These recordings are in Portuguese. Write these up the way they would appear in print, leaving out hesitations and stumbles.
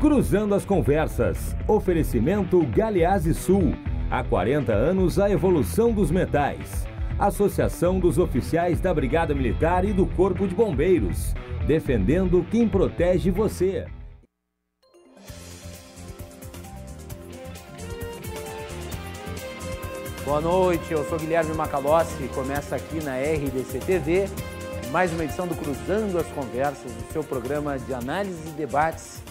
Cruzando as Conversas. Oferecimento Galeazzi Sul. Há 40 anos, a evolução dos metais. Associação dos Oficiais da Brigada Militar e do Corpo de Bombeiros. Defendendo quem protege você. Boa noite, eu sou Guilherme Macalossi e começa aqui na RDC TV mais uma edição do Cruzando as Conversas, o seu programa de análise e debates,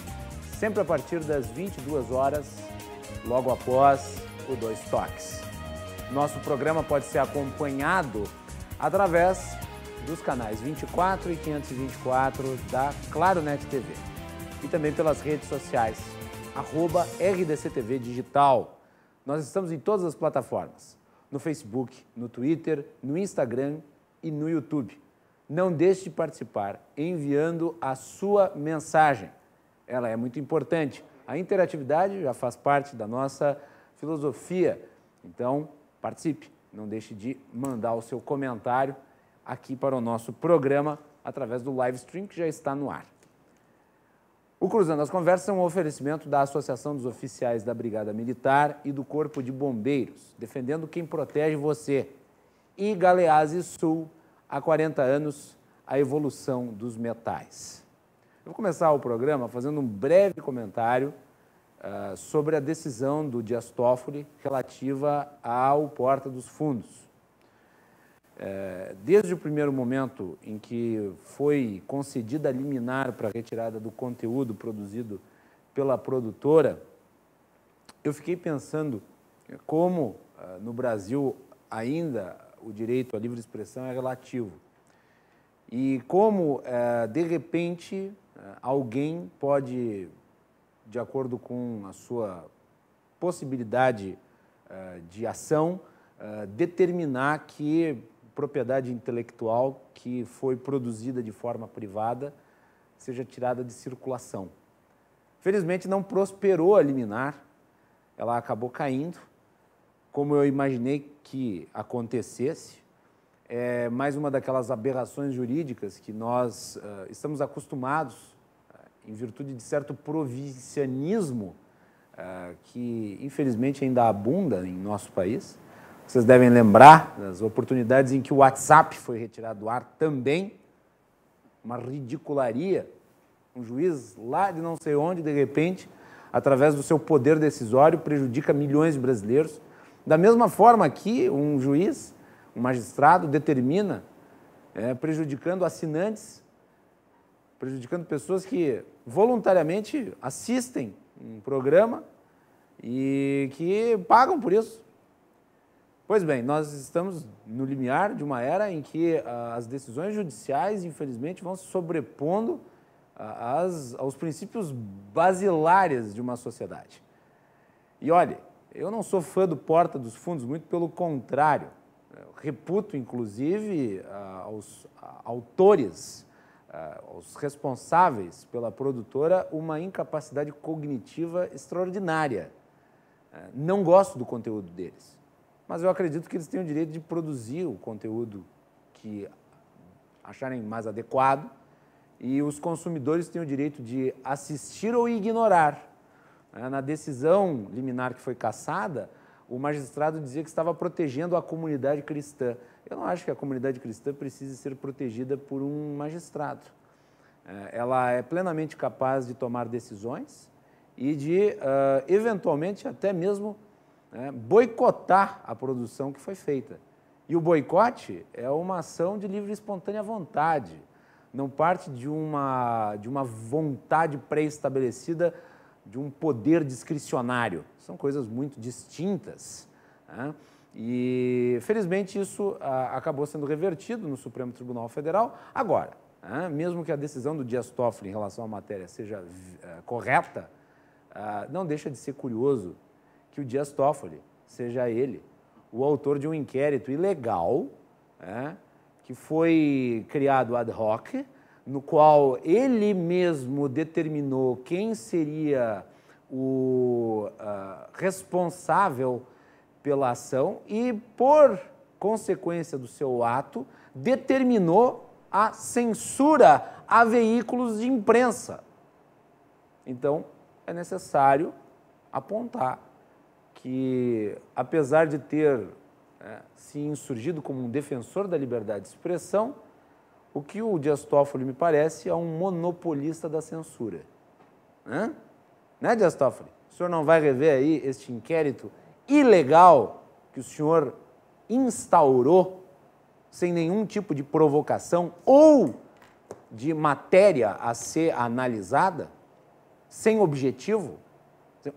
sempre a partir das 22 horas, logo após o Dois Toques. Nosso programa pode ser acompanhado através dos canais 24 e 524 da Claro Net TV e também pelas redes sociais, @RDCTV Digital. Nós estamos em todas as plataformas, no Facebook, no Twitter, no Instagram e no YouTube. Não deixe de participar enviando a sua mensagem. Ela é muito importante. A interatividade já faz parte da nossa filosofia. Então, participe. Não deixe de mandar o seu comentário aqui para o nosso programa através do live stream que já está no ar. O Cruzando as Conversas é um oferecimento da Associação dos Oficiais da Brigada Militar e do Corpo de Bombeiros, defendendo quem protege você. E Galeazzi Sul, há 40 anos, a evolução dos metais. Eu vou começar o programa fazendo um breve comentário sobre a decisão do Dias Toffoli relativa ao Porta dos Fundos. Desde o primeiro momento em que foi concedida a liminar para a retirada do conteúdo produzido pela produtora, eu fiquei pensando como no Brasil ainda o direito à livre expressão é relativo e como, de repente, alguém pode, de acordo com a sua possibilidade de ação, determinar que propriedade intelectual que foi produzida de forma privada seja tirada de circulação. Felizmente não prosperou a liminar, ela acabou caindo, como eu imaginei que acontecesse. É mais uma daquelas aberrações jurídicas que nós estamos acostumados, em virtude de certo provincianismo que infelizmente ainda abunda em nosso país. Vocês devem lembrar das oportunidades em que o WhatsApp foi retirado do ar também, uma ridicularia, um juiz lá de não sei onde, de repente, através do seu poder decisório, prejudica milhões de brasileiros. Da mesma forma que um juiz, um magistrado, determina, prejudicando assinantes, prejudicando pessoas que voluntariamente assistem um programa e que pagam por isso. Pois bem, nós estamos no limiar de uma era em que as decisões judiciais, infelizmente, vão se sobrepondo aos princípios basilares de uma sociedade. E olha, eu não sou fã do Porta dos Fundos, muito pelo contrário. Eu reputo, inclusive, aos autores, aos responsáveis pela produtora, uma incapacidade cognitiva extraordinária. Não gosto do conteúdo deles. Mas eu acredito que eles têm o direito de produzir o conteúdo que acharem mais adequado e os consumidores têm o direito de assistir ou ignorar. Na decisão liminar que foi cassada, o magistrado dizia que estava protegendo a comunidade cristã. Eu não acho que a comunidade cristã precise ser protegida por um magistrado. Ela é plenamente capaz de tomar decisões e de, eventualmente, até mesmo boicotar a produção que foi feita. E o boicote é uma ação de livre e espontânea vontade, não parte de uma vontade pré-estabelecida, de um poder discricionário. São coisas muito distintas. E, felizmente, isso acabou sendo revertido no Supremo Tribunal Federal. Agora, mesmo que a decisão do Dias Toffoli em relação à matéria seja correta, não deixa de ser curioso que o Dias Toffoli seja ele o autor de um inquérito ilegal, que foi criado ad hoc, no qual ele mesmo determinou quem seria o responsável pela ação e, por consequência do seu ato, determinou a censura a veículos de imprensa. Então, é necessário apontar que, apesar de ter se insurgido como um defensor da liberdade de expressão, o que o Dias Toffoli me parece é um monopolista da censura. Né, Dias Toffoli? O senhor não vai rever aí este inquérito ilegal que o senhor instaurou sem nenhum tipo de provocação ou de matéria a ser analisada, sem objetivo,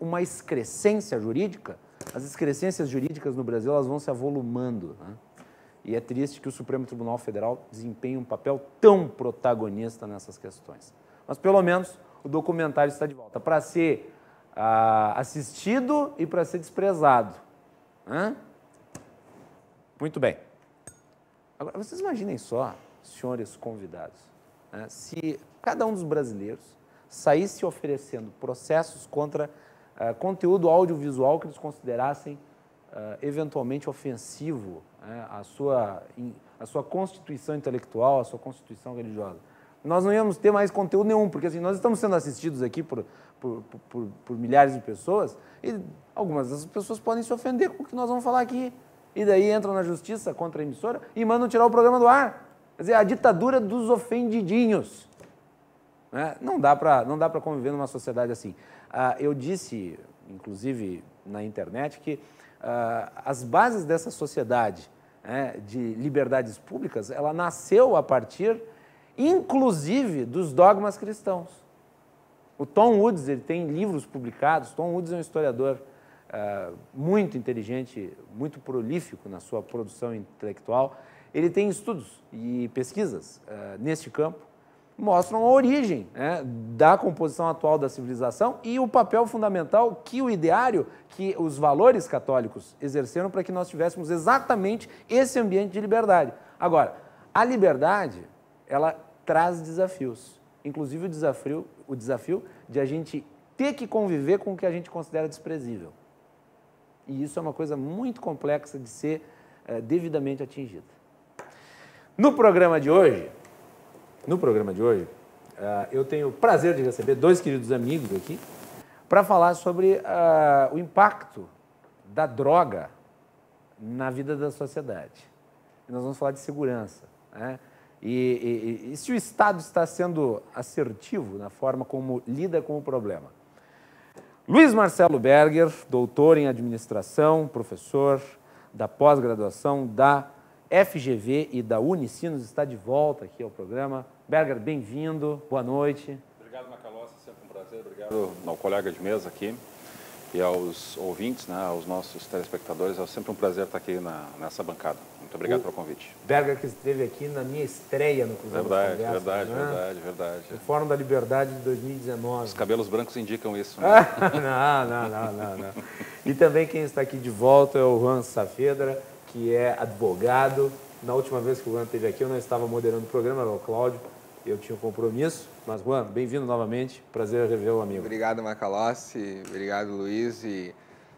uma excrescência jurídica? As excrescências jurídicas no Brasil, elas vão se avolumando, né? E é triste que o Supremo Tribunal Federal desempenhe um papel tão protagonista nessas questões. Mas, pelo menos, o documentário está de volta para ser assistido e para ser desprezado. Muito bem. Agora, vocês imaginem só, senhores convidados, se cada um dos brasileiros saísse oferecendo processos contra conteúdo audiovisual que eles considerassem eventualmente ofensivo à sua constituição intelectual, à sua constituição religiosa. Nós não íamos ter mais conteúdo nenhum, porque assim, nós estamos sendo assistidos aqui por milhares de pessoas e algumas dessas pessoas podem se ofender com o que nós vamos falar aqui. E daí entram na justiça contra a emissora e mandam tirar o programa do ar. Quer dizer, a ditadura dos ofendidinhos. Não dá para conviver numa sociedade assim. Eu disse, inclusive na internet, que as bases dessa sociedade de liberdades públicas, ela nasceu a partir, inclusive, dos dogmas cristãos. O Tom Woods, ele tem livros publicados. Tom Woods é um historiador muito inteligente, muito prolífico na sua produção intelectual. Ele tem estudos e pesquisas neste campo, mostram a origem da composição atual da civilização e o papel fundamental que o ideário, que os valores católicos exerceram para que nós tivéssemos exatamente esse ambiente de liberdade. Agora, a liberdade, ela traz desafios, inclusive o desafio de a gente ter que conviver com o que a gente considera desprezível. E isso é uma coisa muito complexa de ser devidamente atingida. No programa de hoje, eu tenho o prazer de receber dois queridos amigos aqui para falar sobre o impacto da droga na vida da sociedade. E nós vamos falar de segurança, e se o Estado está sendo assertivo na forma como lida com o problema. Luiz Marcelo Berger, doutor em administração, professor da pós-graduação da FGV e da Unicinos, está de volta aqui ao programa. Berger, bem-vindo, boa noite. Obrigado, Macalossi, sempre um prazer. Obrigado ao colega de mesa aqui e aos ouvintes, aos nossos telespectadores. É sempre um prazer estar aqui nessa bancada. Muito obrigado pelo convite. Berger, que esteve aqui na minha estreia no Cruzeiro das Conversas. Verdade. No Fórum da Liberdade de 2019. Os cabelos brancos indicam isso. Não. E também quem está aqui de volta é o Juan Saavedra, que é advogado. Na última vez que o Juan esteve aqui, eu não estava moderando o programa, era o Cláudio, eu tinha um compromisso. Mas, Juan, bem-vindo novamente, prazer rever o amigo. Obrigado, Macalossi, obrigado, Luiz, e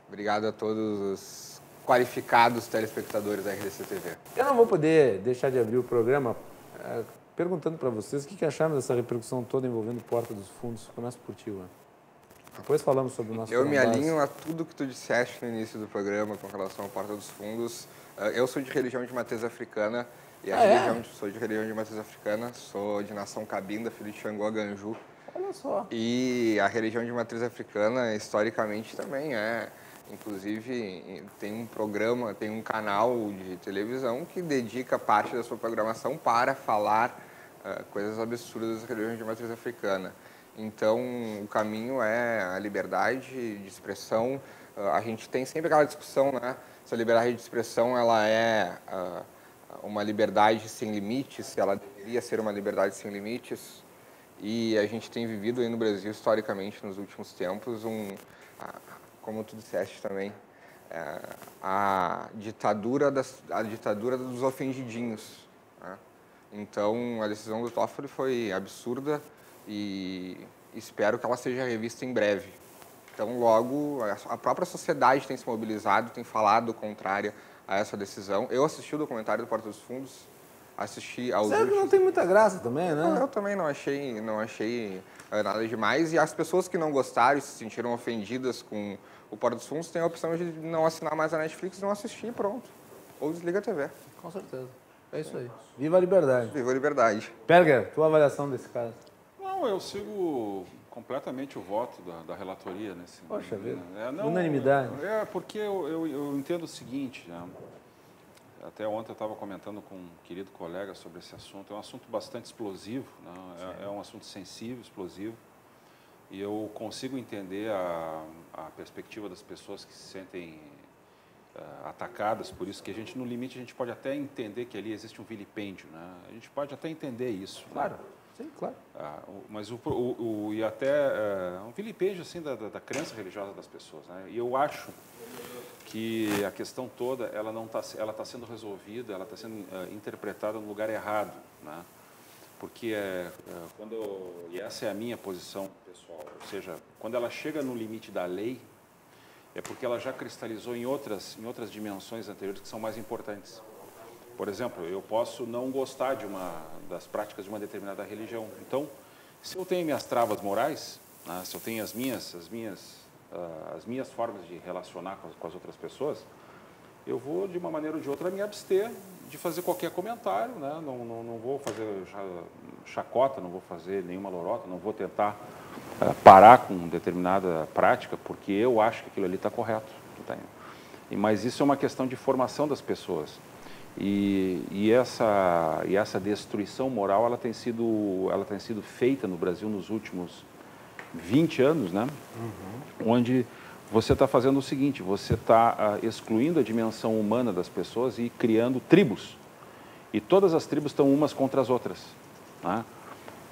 obrigado a todos os qualificados telespectadores da RDC TV. Eu não vou poder deixar de abrir o programa perguntando para vocês o que acharam dessa repercussão toda envolvendo Porta dos Fundos. Começa por ti, Juan. Depois falamos sobre o nosso Eu me alinho a tudo que tu disseste no início do programa com relação à Porta dos Fundos. Eu sou de religião de matriz africana, e sou de religião de matriz africana, sou de nação cabinda, filho de Xangô Ganju. Olha só. E a religião de matriz africana, historicamente, também inclusive, tem um programa, tem um canal de televisão que dedica parte da sua programação para falar coisas absurdas das religiões de matriz africana. Então, o caminho é a liberdade de expressão. A gente tem sempre aquela discussão, se a liberdade de expressão ela é uma liberdade sem limites, se ela deveria ser uma liberdade sem limites. E a gente tem vivido aí no Brasil, historicamente, nos últimos tempos, como tu disseste também, a ditadura dos ofendidinhos. Então, a decisão do Toffoli foi absurda e espero que ela seja revista em breve. Então, logo, a própria sociedade tem se mobilizado, tem falado contrária a essa decisão. Eu assisti o documentário do Porta dos Fundos, assisti aos Sério que não tem muita graça também, né? Eu também não achei nada demais. E as pessoas que não gostaram e se sentiram ofendidas com o Porta dos Fundos têm a opção de não assinar mais a Netflix e não assistir e pronto. Ou desliga a TV. Com certeza. É isso aí. Viva a liberdade. Viva a liberdade. Perger, tua avaliação desse caso? Não, eu sigo completamente o voto da relatoria nesse Poxa vida. não, Unanimidade. Porque eu entendo o seguinte, né? Até ontem eu estava comentando com um querido colega sobre esse assunto. É um assunto bastante explosivo, né? É um assunto sensível, explosivo. E eu consigo entender a perspectiva das pessoas que se sentem atacadas por isso, que a gente, no limite, a gente pode até entender que ali existe um vilipêndio, né? A gente pode até entender isso. Claro, né? sim, claro. Mas e até um vilipêndio assim da crença religiosa das pessoas, né? E eu acho que a questão toda ela está sendo resolvida, ela está sendo interpretada no lugar errado, né? Porque e essa é a minha posição pessoal, ou seja, quando ela chega no limite da lei, é porque ela já cristalizou em outras dimensões anteriores que são mais importantes. Por exemplo, eu posso não gostar das práticas de uma determinada religião. Então, se eu tenho minhas travas morais, né, se eu tenho as minhas formas de relacionar com as outras pessoas, eu vou, de uma maneira ou de outra, me abster de fazer qualquer comentário, né? Não vou fazer chacota, não vou fazer nenhuma lorota, não vou tentar parar com determinada prática, porque eu acho que aquilo ali está correto. Mas isso é uma questão de formação das pessoas. E essa destruição moral ela tem sido feita no Brasil nos últimos 20 anos, né? Onde você está fazendo o seguinte, você está excluindo a dimensão humana das pessoas e criando tribos. E todas as tribos estão umas contra as outras, né?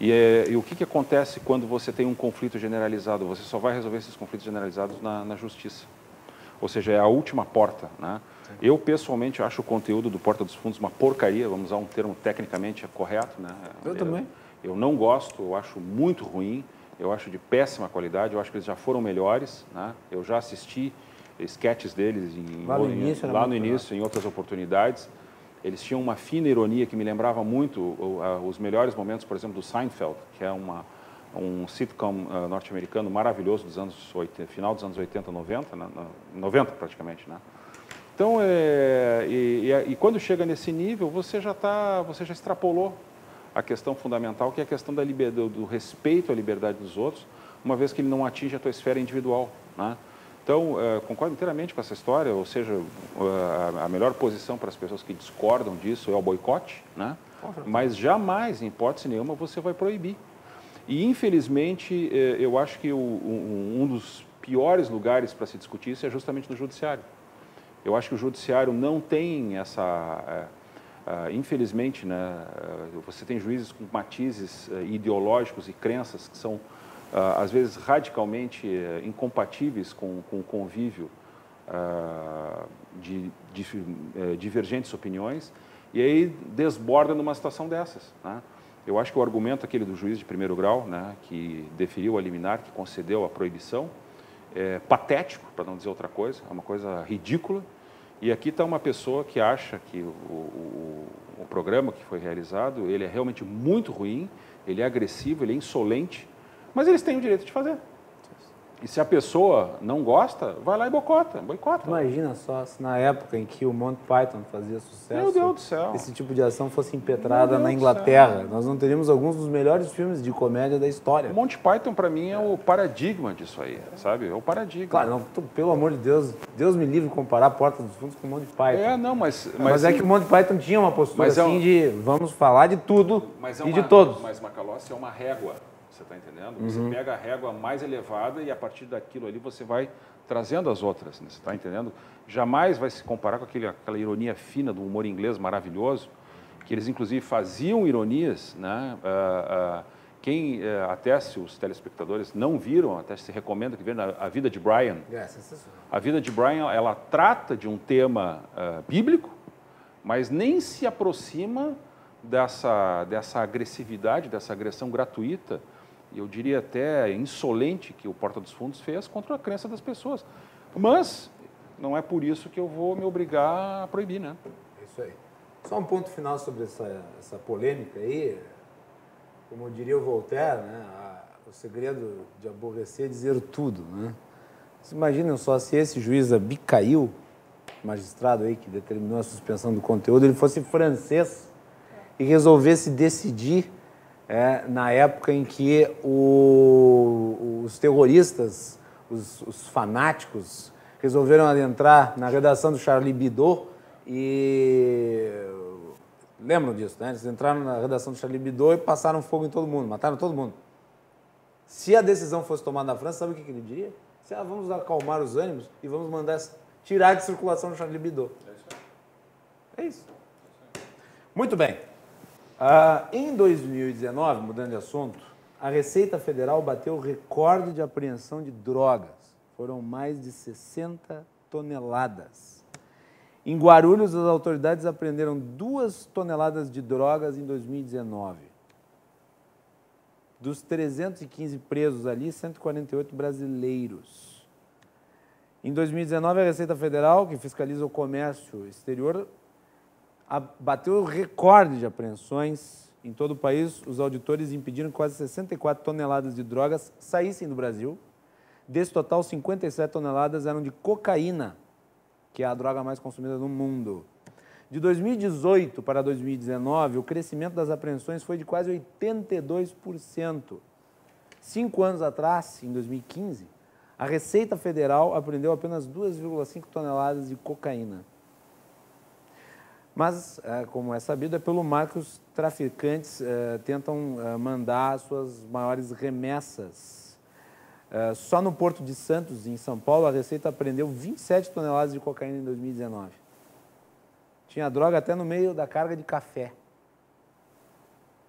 E o que acontece quando você tem um conflito generalizado? Você só vai resolver esses conflitos generalizados na justiça. Ou seja, é a última porta, né? Eu, pessoalmente, acho o conteúdo do Porta dos Fundos uma porcaria, vamos usar um termo tecnicamente correto, né? Eu também. Eu não gosto, eu acho muito ruim, eu acho de péssima qualidade, eu acho que eles já foram melhores, né? Eu já assisti sketches deles lá no início, em outras oportunidades. Eles tinham uma fina ironia que me lembrava muito os melhores momentos, por exemplo, do Seinfeld, que é um sitcom norte-americano maravilhoso dos anos 80, final dos anos 80, 90, 90 praticamente, né? Então, quando chega nesse nível, você já extrapolou a questão fundamental, que é a questão da liberdade, do respeito à liberdade dos outros, uma vez que ele não atinge a tua esfera individual, né? Então, concordo inteiramente com essa história, ou seja, a melhor posição para as pessoas que discordam disso é o boicote, né? Mas jamais, em hipótese nenhuma, você vai proibir. E, infelizmente, eu acho que um dos piores lugares para se discutir isso é justamente no judiciário. Eu acho que o judiciário não tem infelizmente, né, você tem juízes com matizes ideológicos e crenças que são, às vezes, radicalmente incompatíveis com o convívio de divergentes opiniões, e aí desborda numa situação dessas, né? Eu acho que o argumento aquele do juiz de primeiro grau, né, que deferiu a liminar, que concedeu a proibição, é patético, para não dizer outra coisa, é uma coisa ridícula. E aqui está uma pessoa que acha que o programa que foi realizado, ele é realmente muito ruim, ele é agressivo, ele é insolente, mas eles têm o direito de fazer. E se a pessoa não gosta, vai lá e boicota. Imagina só se na época em que o Monty Python fazia sucesso, meu Deus do céu, esse tipo de ação fosse impetrada na Inglaterra, nós não teríamos alguns dos melhores filmes de comédia da história. O Monty Python, para mim, é o paradigma disso aí, sabe? É o paradigma. Claro, não, pelo amor de Deus, Deus me livre de comparar Porta dos Fundos com o Monty Python. Mas é que o Monty Python tinha uma postura assim de vamos falar de tudo e de todos. Mas Macalossi é uma régua. Você está entendendo? Você pega a régua mais elevada e a partir daquilo ali você vai trazendo as outras, né? Você está entendendo? Jamais vai se comparar com aquela ironia fina do humor inglês maravilhoso, que eles inclusive faziam ironias, né? Até se os telespectadores não viram, até se recomenda que vejam A Vida de Brian. A Vida de Brian, ela trata de um tema bíblico, mas nem se aproxima dessa agressividade, dessa agressão gratuita, e eu diria até insolente, que o Porta dos Fundos fez contra a crença das pessoas. Mas não é por isso que eu vou me obrigar a proibir, né? Isso aí. Só um ponto final sobre essa polêmica aí. Como diria o Voltaire, né? O segredo de aborrecer é dizer tudo, né? Vocês imaginam só se esse juiz Abicail, magistrado aí que determinou a suspensão do conteúdo, ele fosse francês e resolvesse decidir na época em que os terroristas, os fanáticos, resolveram adentrar na redação do Charlie Hebdo e... Lembram disso, né? Eles entraram na redação do Charlie Hebdo e passaram fogo em todo mundo, mataram todo mundo. Se a decisão fosse tomada na França, sabe o que ele diria? Vamos acalmar os ânimos e vamos mandar tirar de circulação o Charlie Hebdo. É isso. Muito bem. Em 2019, mudando de assunto, a Receita Federal bateu o recorde de apreensão de drogas. Foram mais de 60 toneladas. Em Guarulhos, as autoridades apreenderam 2 toneladas de drogas em 2019. Dos 315 presos ali, 148 brasileiros. Em 2019, a Receita Federal, que fiscaliza o comércio exterior, bateu o recorde de apreensões em todo o país. Os auditores impediram que quase 64 toneladas de drogas saíssem do Brasil. Desse total, 57 toneladas eram de cocaína, que é a droga mais consumida no mundo. De 2018 para 2019, o crescimento das apreensões foi de quase 82%. 5 anos atrás, em 2015, a Receita Federal apreendeu apenas 2,5 toneladas de cocaína. Mas, como é sabido, é pelo mar que os traficantes tentam mandar as suas maiores remessas. Só no Porto de Santos, em São Paulo, a Receita apreendeu 27 toneladas de cocaína em 2019. Tinha droga até no meio da carga de café.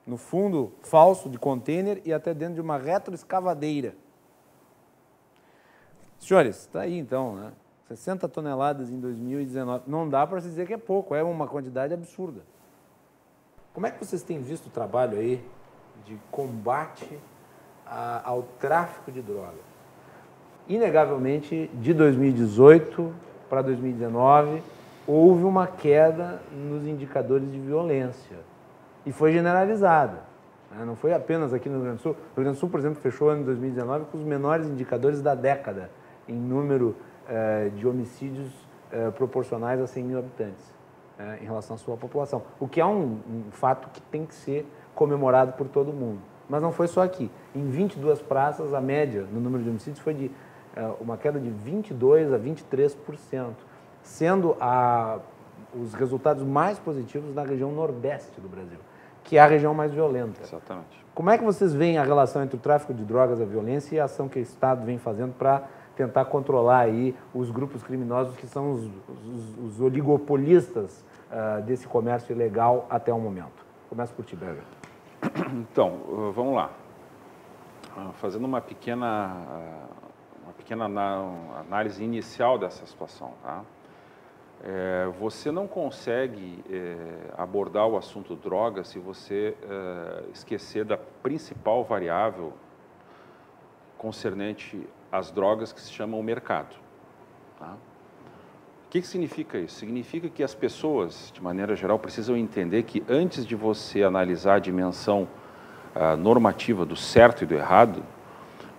No fundo falso de container e até dentro de uma retroescavadeira. Senhores, está aí então, né? 60 toneladas em 2019. Não dá para se dizer que é pouco, é uma quantidade absurda. Como é que vocês têm visto o trabalho aí de combate ao tráfico de droga? Inegavelmente, de 2018 para 2019, houve uma queda nos indicadores de violência. E foi generalizada. Não foi apenas aqui no Rio Grande do Sul. O Rio Grande do Sul, por exemplo, fechou o ano de 2019 com os menores indicadores da década em número de homicídios proporcionais a 100 mil habitantes em relação à sua população. O que é um fato que tem que ser comemorado por todo mundo. Mas não foi só aqui. Em 22 praças, a média no número de homicídios foi de uma queda de 22% a 23%, sendo os resultados mais positivos na região nordeste do Brasil, que é a região mais violenta. Exatamente. Como é que vocês veem a relação entre o tráfico de drogas, a violência e a ação que o Estado vem fazendo para tentar controlar aí os grupos criminosos que são os oligopolistas desse comércio ilegal até o momento? Começo por ti, Berger. Então, vamos lá. Fazendo uma pequena análise inicial dessa situação, tá? Você não consegue abordar o assunto droga se você esquecer da principal variável concernente às drogas, que se chama o mercado. Tá? O que significa isso? Significa que as pessoas, de maneira geral, precisam entender que antes de você analisar a dimensão normativa do certo e do errado,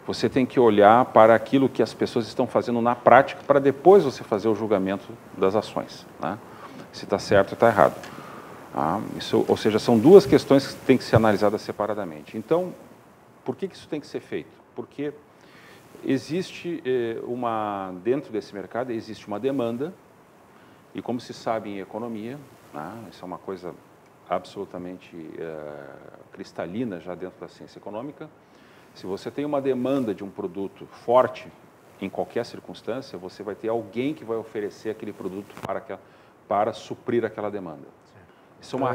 você tem que olhar para aquilo que as pessoas estão fazendo na prática para depois você fazer o julgamento das ações, né? Se está certo ou está errado. Ou seja, são duas questões que têm que ser analisadas separadamente. Então, por que isso tem que ser feito? Porque existe dentro desse mercado existe uma demanda, e como se sabe em economia, né, isso é uma coisa absolutamente cristalina já dentro da ciência econômica. Se você tem uma demanda de um produto forte, em qualquer circunstância, você vai ter alguém que vai oferecer aquele produto para suprir aquela demanda. Isso é uma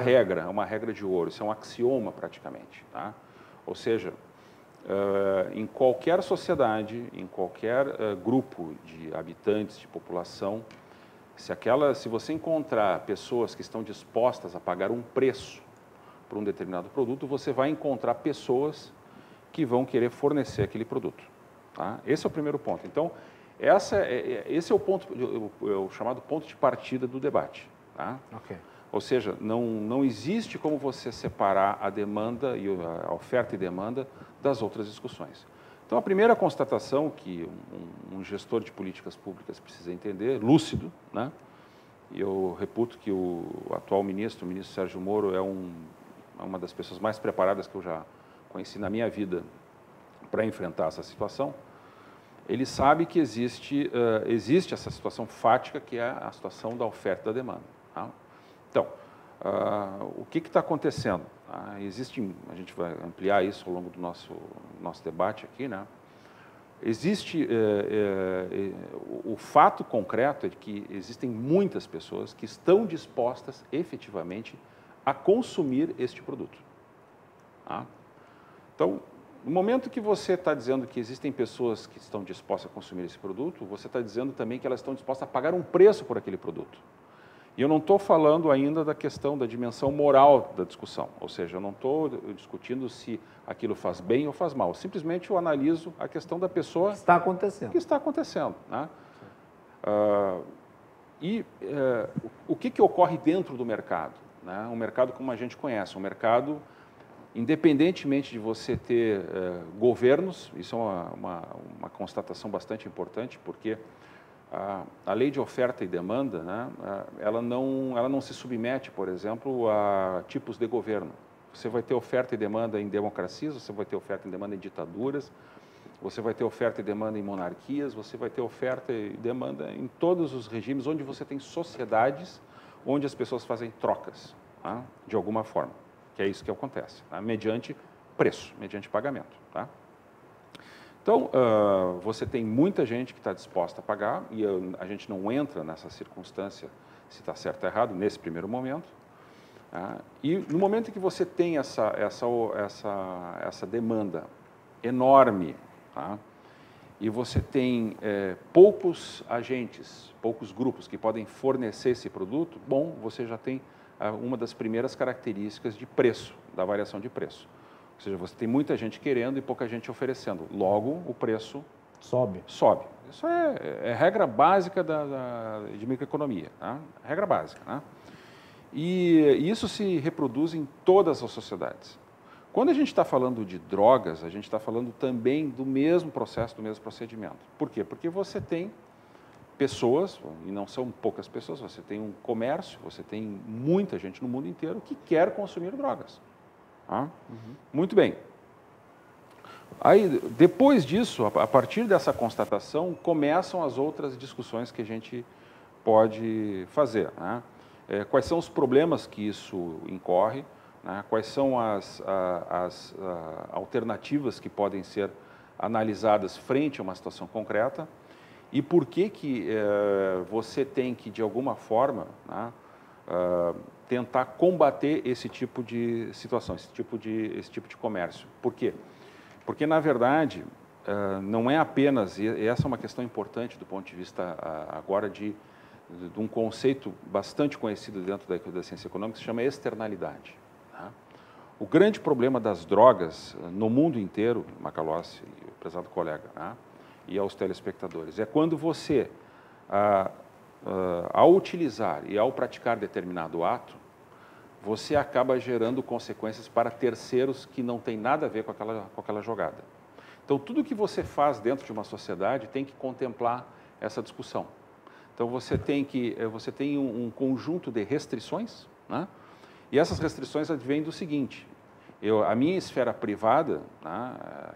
regra de ouro, isso é um axioma praticamente. Tá? Ou seja, em qualquer sociedade, em qualquer grupo de habitantes, de população, se você encontrar pessoas que estão dispostas a pagar um preço por um determinado produto, você vai encontrar pessoas que vão querer fornecer aquele produto. Tá? Esse é o primeiro ponto. Então, esse é o chamado ponto de partida do debate. Tá? Okay. Ou seja, não existe como você separar a demanda, a oferta e demanda das outras discussões. Então, a primeira constatação que um gestor de políticas públicas precisa entender, lúcido, né? E eu reputo que o atual ministro, o ministro Sérgio Moro, é uma das pessoas mais preparadas que eu já conheci na minha vida para enfrentar essa situação. Ele sabe que existe essa situação fática, que é a situação da oferta e da demanda. Tá? Então, o que está acontecendo? A gente vai ampliar isso ao longo do nosso debate aqui, né? Existe o fato concreto é de que existem muitas pessoas que estão dispostas efetivamente a consumir este produto. Tá? Então, no momento que você está dizendo que existem pessoas que estão dispostas a consumir esse produto, você está dizendo também que elas estão dispostas a pagar um preço por aquele produto. E eu não estou falando ainda da questão da dimensão moral da discussão, ou seja, eu não estou discutindo se aquilo faz bem ou faz mal, simplesmente eu analiso a questão da pessoa... Que está acontecendo. Que está acontecendo. Né? O que ocorre dentro do mercado? Né? Um mercado como a gente conhece, um mercado, independentemente de você ter governos, isso é uma constatação bastante importante, porque... A lei de oferta e demanda, né, ela não se submete, por exemplo, a tipos de governo. Você vai ter oferta e demanda em democracias, você vai ter oferta e demanda em ditaduras, você vai ter oferta e demanda em monarquias, você vai ter oferta e demanda em todos os regimes onde você tem sociedades onde as pessoas fazem trocas, tá, de alguma forma, que é isso que acontece, tá, mediante preço, mediante pagamento. Tá? Então, você tem muita gente que está disposta a pagar, e a gente não entra nessa circunstância se está certo ou errado, nesse primeiro momento. E no momento em que você tem essa demanda enorme, tá? E você tem poucos agentes, poucos grupos que podem fornecer esse produto, bom, você já tem uma das primeiras características de preço, da variação de preço. Ou seja, você tem muita gente querendo e pouca gente oferecendo. Logo, o preço sobe. Isso é regra básica de microeconomia, tá? Regra básica. Né? E isso se reproduz em todas as sociedades. Quando a gente está falando de drogas, a gente está falando também do mesmo processo, do mesmo procedimento. Por quê? Porque você tem pessoas, e não são poucas pessoas, você tem um comércio, você tem muita gente no mundo inteiro que quer consumir drogas. Ah? Muito bem. Aí, depois disso, a partir dessa constatação, começam as outras discussões que a gente pode fazer. Né? Quais são os problemas que isso incorre, né? Quais são as alternativas que podem ser analisadas frente a uma situação concreta e por que você tem que, de alguma forma, né, tentar combater esse tipo de situação, esse tipo de comércio. Por quê? Porque, na verdade, não é apenas, e essa é uma questão importante do ponto de vista agora de um conceito bastante conhecido dentro da ciência econômica, que se chama externalidade. Tá? O grande problema das drogas no mundo inteiro, Macalossi e o prezado colega, tá? E aos telespectadores, é quando você... ao utilizar e ao praticar determinado ato, você acaba gerando consequências para terceiros que não tem nada a ver com aquela jogada. Então, tudo que você faz dentro de uma sociedade tem que contemplar essa discussão. Então, você tem um conjunto de restrições, né? E essas restrições advêm do seguinte, a minha esfera privada, né,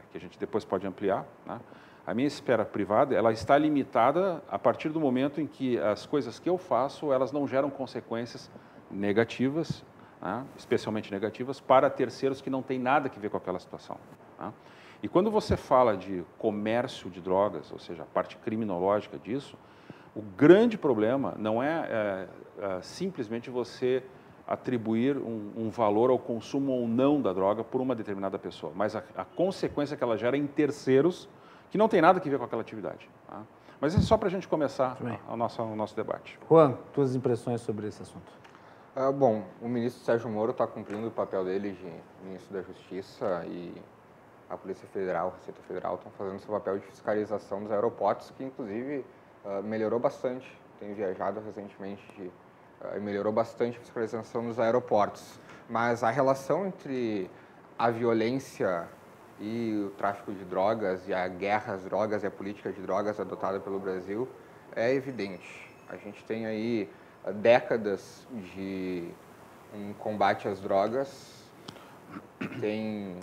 que a gente depois pode ampliar, né? A minha esfera privada, ela está limitada a partir do momento em que as coisas que eu faço, elas não geram consequências negativas, né, especialmente negativas, para terceiros que não têm nada a ver com aquela situação. Né? E quando você fala de comércio de drogas, ou seja, a parte criminológica disso, o grande problema não é simplesmente você atribuir um valor ao consumo ou não da droga por uma determinada pessoa, mas a consequência que ela gera em terceiros que não tem nada a ver com aquela atividade. Tá? Mas isso é só para a gente começar o nosso debate. Juan, tuas impressões sobre esse assunto? Bom, o ministro Sérgio Moro está cumprindo o papel dele de ministro da Justiça e a Polícia Federal, a Receita Federal estão fazendo seu papel de fiscalização dos aeroportos, que inclusive melhorou bastante. Tenho viajado recentemente melhorou bastante a fiscalização nos aeroportos. Mas a relação entre a violência e o tráfico de drogas e a guerra às drogas e a política de drogas adotada pelo Brasil é evidente. A gente tem aí décadas de um combate às drogas, tem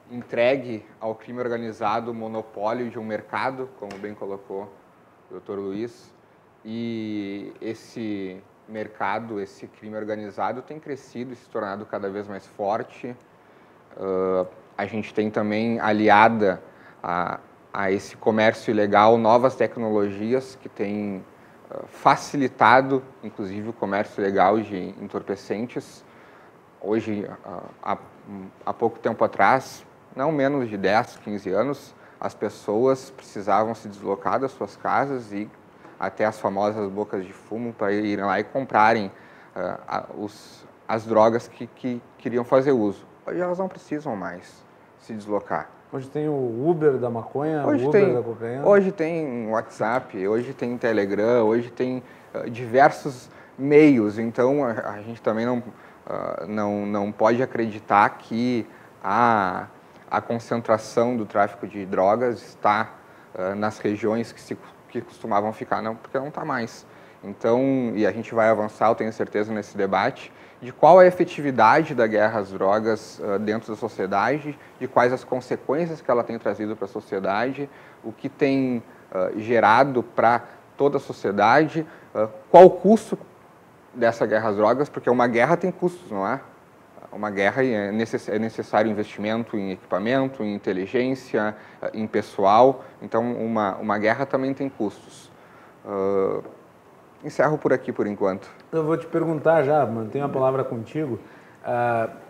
entregue ao crime organizado o monopólio de um mercado, como bem colocou o Dr. Luiz, e esse mercado, esse crime organizado tem crescido e se tornado cada vez mais forte. A gente tem também aliada a esse comércio ilegal novas tecnologias que têm facilitado, inclusive, o comércio ilegal de entorpecentes. Hoje, há pouco tempo atrás, não menos de 10, 15 anos, as pessoas precisavam se deslocar das suas casas e até as famosas bocas de fumo para irem lá e comprarem as drogas que queriam fazer uso. Hoje elas não precisam mais se deslocar. Hoje tem o Uber da maconha, o Uber da cocaína? Hoje tem WhatsApp, hoje tem Telegram, hoje tem diversos meios. Então, a gente também não pode acreditar que a concentração do tráfico de drogas está nas regiões que costumavam ficar, não, porque não está mais. Então, e a gente vai avançar, eu tenho certeza, nesse debate, de qual é a efetividade da guerra às drogas dentro da sociedade, de quais as consequências que ela tem trazido para a sociedade, o que tem gerado para toda a sociedade, qual o custo dessa guerra às drogas, porque uma guerra tem custos, não é? Uma guerra é necessário investimento em equipamento, em inteligência, em pessoal. Então, uma guerra também tem custos. Encerro por aqui, por enquanto. Eu vou te perguntar já, mantenho a palavra contigo.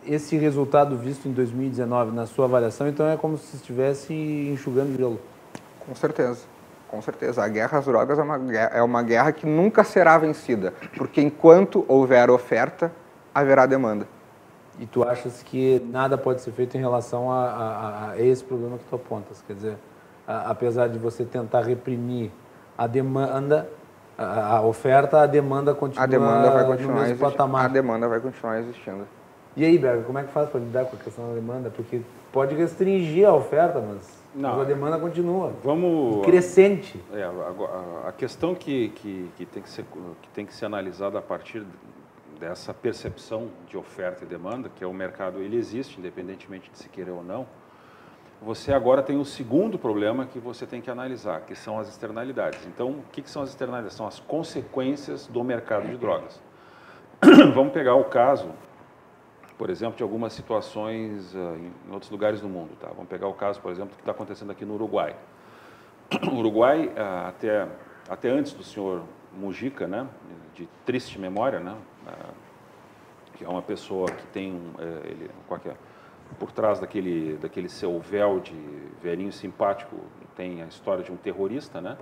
Esse resultado visto em 2019, na sua avaliação, então é como se estivesse enxugando gelo? Com certeza. Com certeza. A guerra às drogas é uma guerra que nunca será vencida, porque enquanto houver oferta, haverá demanda. E tu achas que nada pode ser feito em relação a esse problema que tu apontas? Quer dizer, apesar de você tentar reprimir a demanda, a oferta, a demanda continua no mesmo patamar. A demanda vai continuar existindo. E aí, Berger, como é que faz para lidar com a questão da demanda? Porque pode restringir a oferta, mas a demanda continua. Vamos crescente. A questão que tem que ser analisada a partir dessa percepção de oferta e demanda, que é o mercado, ele existe, independentemente de se querer ou não. Você agora tem o segundo problema que você tem que analisar, que são as externalidades. Então, o que são as externalidades? São as consequências do mercado de drogas. Vamos pegar o caso, por exemplo, de algumas situações em outros lugares do mundo. Tá? Vamos pegar o caso, por exemplo, do que está acontecendo aqui no Uruguai. O Uruguai, até antes do senhor Mujica, né, de triste memória, né, que é uma pessoa que tem por trás daquele seu véu de velhinho simpático, tem a história de um terrorista, né,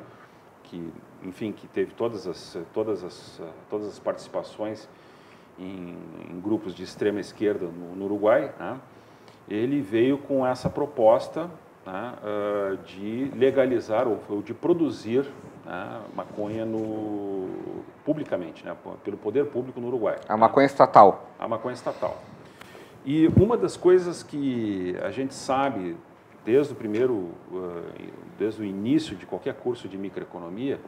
que, enfim, que teve todas as participações em grupos de extrema esquerda no Uruguai, né. Ele veio com essa proposta, né, de legalizar ou de produzir, né, maconha publicamente, né, pelo poder público no Uruguai. A maconha estatal. A maconha estatal. E uma das coisas que a gente sabe desde o início de qualquer curso de microeconomia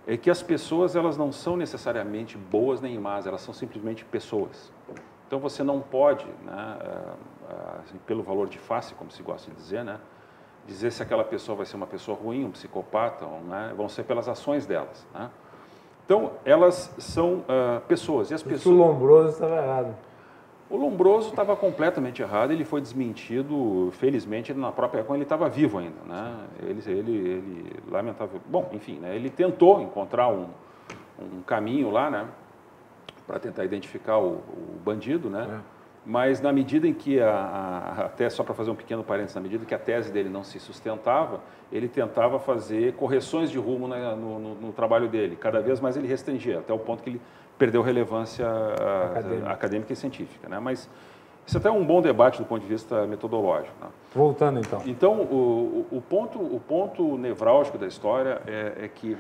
é que as pessoas, elas não são necessariamente boas nem más, elas são simplesmente pessoas. Então você não pode, né, pelo valor de face, como se gosta de dizer, né, dizer se aquela pessoa vai ser uma pessoa ruim, um psicopata, né, vão ser pelas ações delas, né? Então, elas são pessoas. E as pessoas... O Lombroso estava errado. O Lombroso estava completamente errado, ele foi desmentido, felizmente, na própria época, ele estava vivo ainda, né? Ele lamentável... Bom, enfim, né, ele tentou encontrar um caminho lá, né, para tentar identificar o bandido, né? Mas na medida em que, até só para fazer um pequeno parênteses, na medida que a tese dele não se sustentava, ele tentava fazer correções de rumo no trabalho dele. Cada vez mais ele restringia, até o ponto que ele perdeu relevância acadêmica e científica, né? Mas isso até é um bom debate do ponto de vista metodológico, né? Voltando, então. Então, o ponto nevrálgico da história é que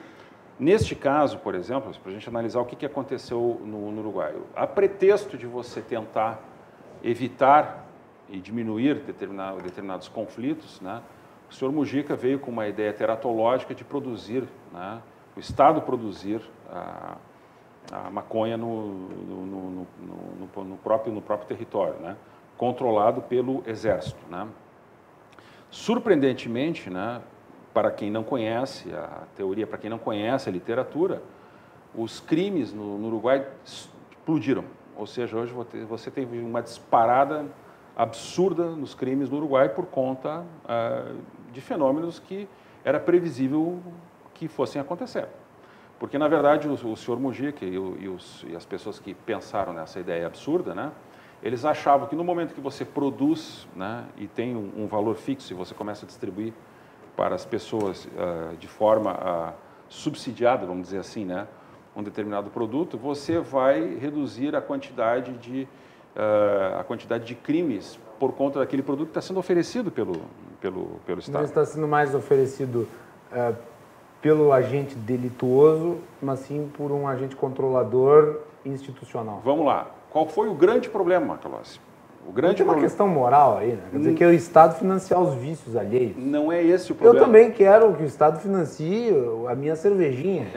Neste caso, por exemplo, para a gente analisar o que aconteceu no Uruguai, a pretexto de você tentar evitar e diminuir determinados conflitos, né, o senhor Mujica veio com uma ideia teratológica de produzir, né, o Estado produzir a maconha no próprio território, né, controlado pelo Exército, né. Surpreendentemente, né, para quem não conhece a teoria, para quem não conhece a literatura, os crimes no Uruguai explodiram. Ou seja, hoje você tem uma disparada absurda nos crimes no Uruguai por conta de fenômenos que era previsível que fossem acontecer. Porque, na verdade, o senhor Mujica e as pessoas que pensaram nessa ideia absurda, né, eles achavam que no momento que você produz, né, e tem um valor fixo e você começa a distribuir para as pessoas de forma subsidiada, vamos dizer assim, né, um determinado produto, você vai reduzir a quantidade de crimes por conta daquele produto que está sendo oferecido pelo Estado. Não está sendo mais oferecido pelo agente delituoso, mas sim por um agente controlador institucional. Vamos lá. Qual foi o grande problema, Macalossi? Tem uma questão moral aí, né? Quer dizer, que é o Estado financiar os vícios alheios. Não é esse o problema. Eu também quero que o Estado financie a minha cervejinha.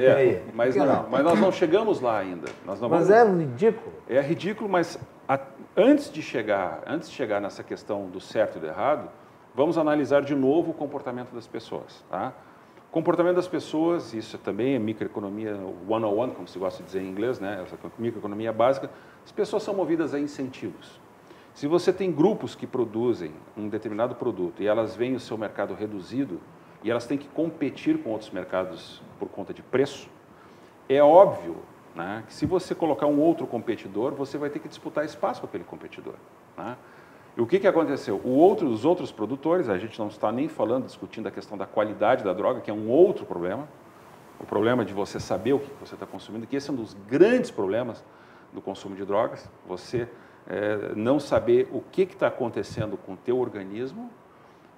Mas nós não chegamos lá ainda. É ridículo. É ridículo, mas antes de chegar nessa questão do certo e do errado, vamos analisar de novo o comportamento das pessoas. Tá? O comportamento das pessoas, isso também é microeconomia 101, como se gosta de dizer em inglês, né? Essa microeconomia básica. As pessoas são movidas a incentivos. Se você tem grupos que produzem um determinado produto e elas veem o seu mercado reduzido e elas têm que competir com outros mercados por conta de preço, é óbvio, né, que se você colocar um outro competidor, você vai ter que disputar espaço com aquele competidor. Né? E o que aconteceu? Os outros produtores, a gente não está nem discutindo a questão da qualidade da droga, que é um outro problema, o problema de você saber o que você está consumindo, que esse é um dos grandes problemas do consumo de drogas, você não saber o que está acontecendo com o teu organismo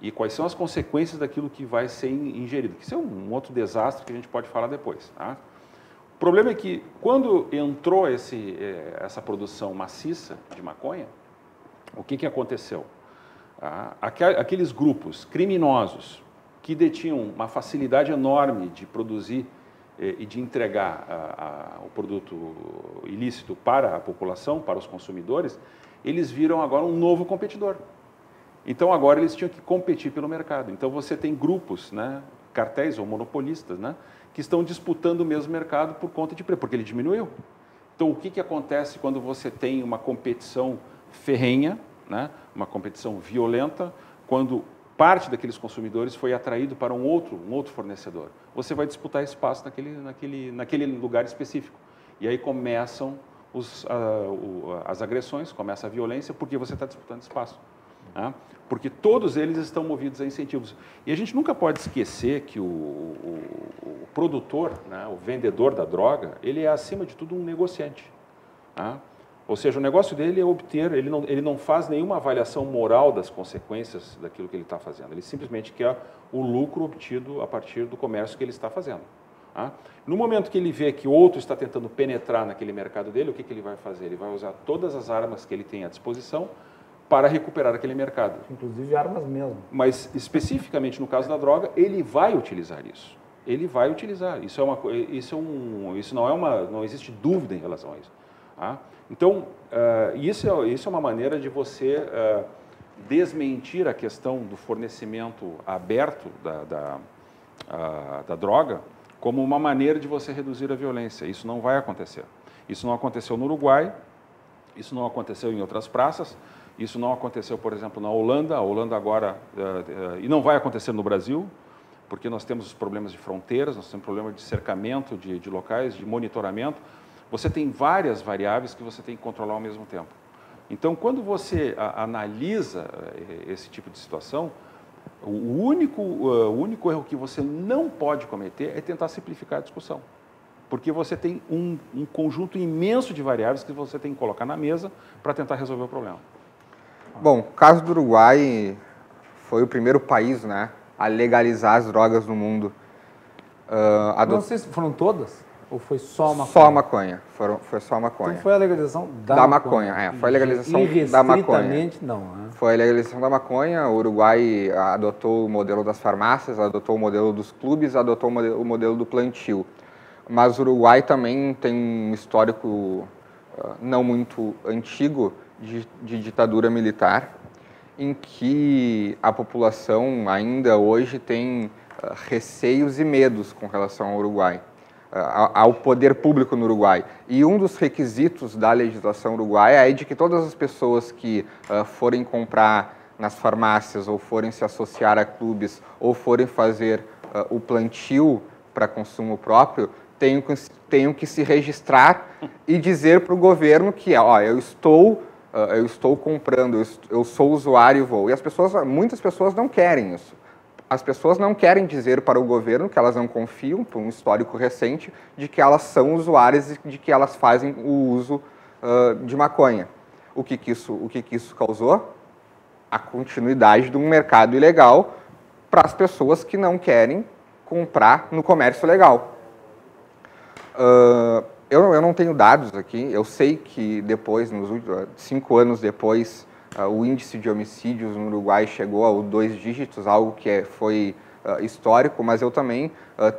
e quais são as consequências daquilo que vai ser ingerido. Isso é um outro desastre que a gente pode falar depois. Tá? O problema é que, quando entrou essa produção maciça de maconha, o que aconteceu? Aqueles grupos criminosos que detinham uma facilidade enorme de produzir e de entregar o produto ilícito para a população, para os consumidores, eles viram agora um novo competidor. Então, agora eles tinham que competir pelo mercado. Então, você tem grupos, né, cartéis ou monopolistas, né, que estão disputando o mesmo mercado por conta de preço, porque ele diminuiu. Então, o que acontece quando você tem uma competição ferrenha, né, uma competição violenta, quando parte daqueles consumidores foi atraído para um outro fornecedor? Você vai disputar espaço naquele lugar específico. E aí começam as agressões, começa a violência, porque você está disputando espaço. Né? Porque todos eles estão movidos a incentivos. E a gente nunca pode esquecer que o produtor, né, o vendedor da droga, ele é, acima de tudo, um negociante. Né? Ou seja, o negócio dele é obter, ele não faz nenhuma avaliação moral das consequências daquilo que ele está fazendo. Ele simplesmente quer o lucro obtido a partir do comércio que ele está fazendo. Tá? No momento que ele vê que outro está tentando penetrar naquele mercado dele, o que ele vai fazer? Ele vai usar todas as armas que ele tem à disposição para recuperar aquele mercado. Inclusive armas mesmo. Mas, especificamente no caso da droga, ele vai utilizar isso. Ele vai utilizar. Não existe dúvida em relação a isso. Tá? Então, isso é uma maneira de você desmentir a questão do fornecimento aberto da droga como uma maneira de você reduzir a violência. Isso não vai acontecer. Isso não aconteceu no Uruguai, isso não aconteceu em outras praças, isso não aconteceu, por exemplo, na Holanda. A Holanda agora, e não vai acontecer no Brasil, porque nós temos os problemas de fronteiras, nós temos problemas de cercamento de locais, de monitoramento. Você tem várias variáveis que você tem que controlar ao mesmo tempo. Então, quando você analisa esse tipo de situação, o único erro que você não pode cometer é tentar simplificar a discussão. Porque você tem um conjunto imenso de variáveis que você tem que colocar na mesa para tentar resolver o problema. Bom, o caso do Uruguai foi o primeiro país, né, a legalizar as drogas no mundo. Não sei se foram todas? Ou foi só maconha? Só maconha. Foi só maconha. Então foi a legalização da maconha. Foi a legalização da maconha. Não, né? Foi a legalização da maconha. O Uruguai adotou o modelo das farmácias, adotou o modelo dos clubes, adotou o modelo do plantio. Mas o Uruguai também tem um histórico não muito antigo de ditadura militar, em que a população ainda hoje tem receios e medos com relação ao Uruguai, ao poder público no Uruguai. E um dos requisitos da legislação uruguaia é de que todas as pessoas que forem comprar nas farmácias, ou forem se associar a clubes, ou forem fazer o plantio para consumo próprio, tenham que se registrar e dizer para o governo que eu estou comprando, eu sou usuário e vou. E muitas pessoas não querem isso. As pessoas não querem dizer para o governo que elas não confiam, por um histórico recente, de que elas são usuárias e de que elas fazem o uso de maconha. O que isso causou? A continuidade de um mercado ilegal para as pessoas que não querem comprar no comércio legal. Eu não tenho dados aqui, eu sei que depois, 5 anos depois, o índice de homicídios no Uruguai chegou aos 2 dígitos, algo que foi histórico, mas eu também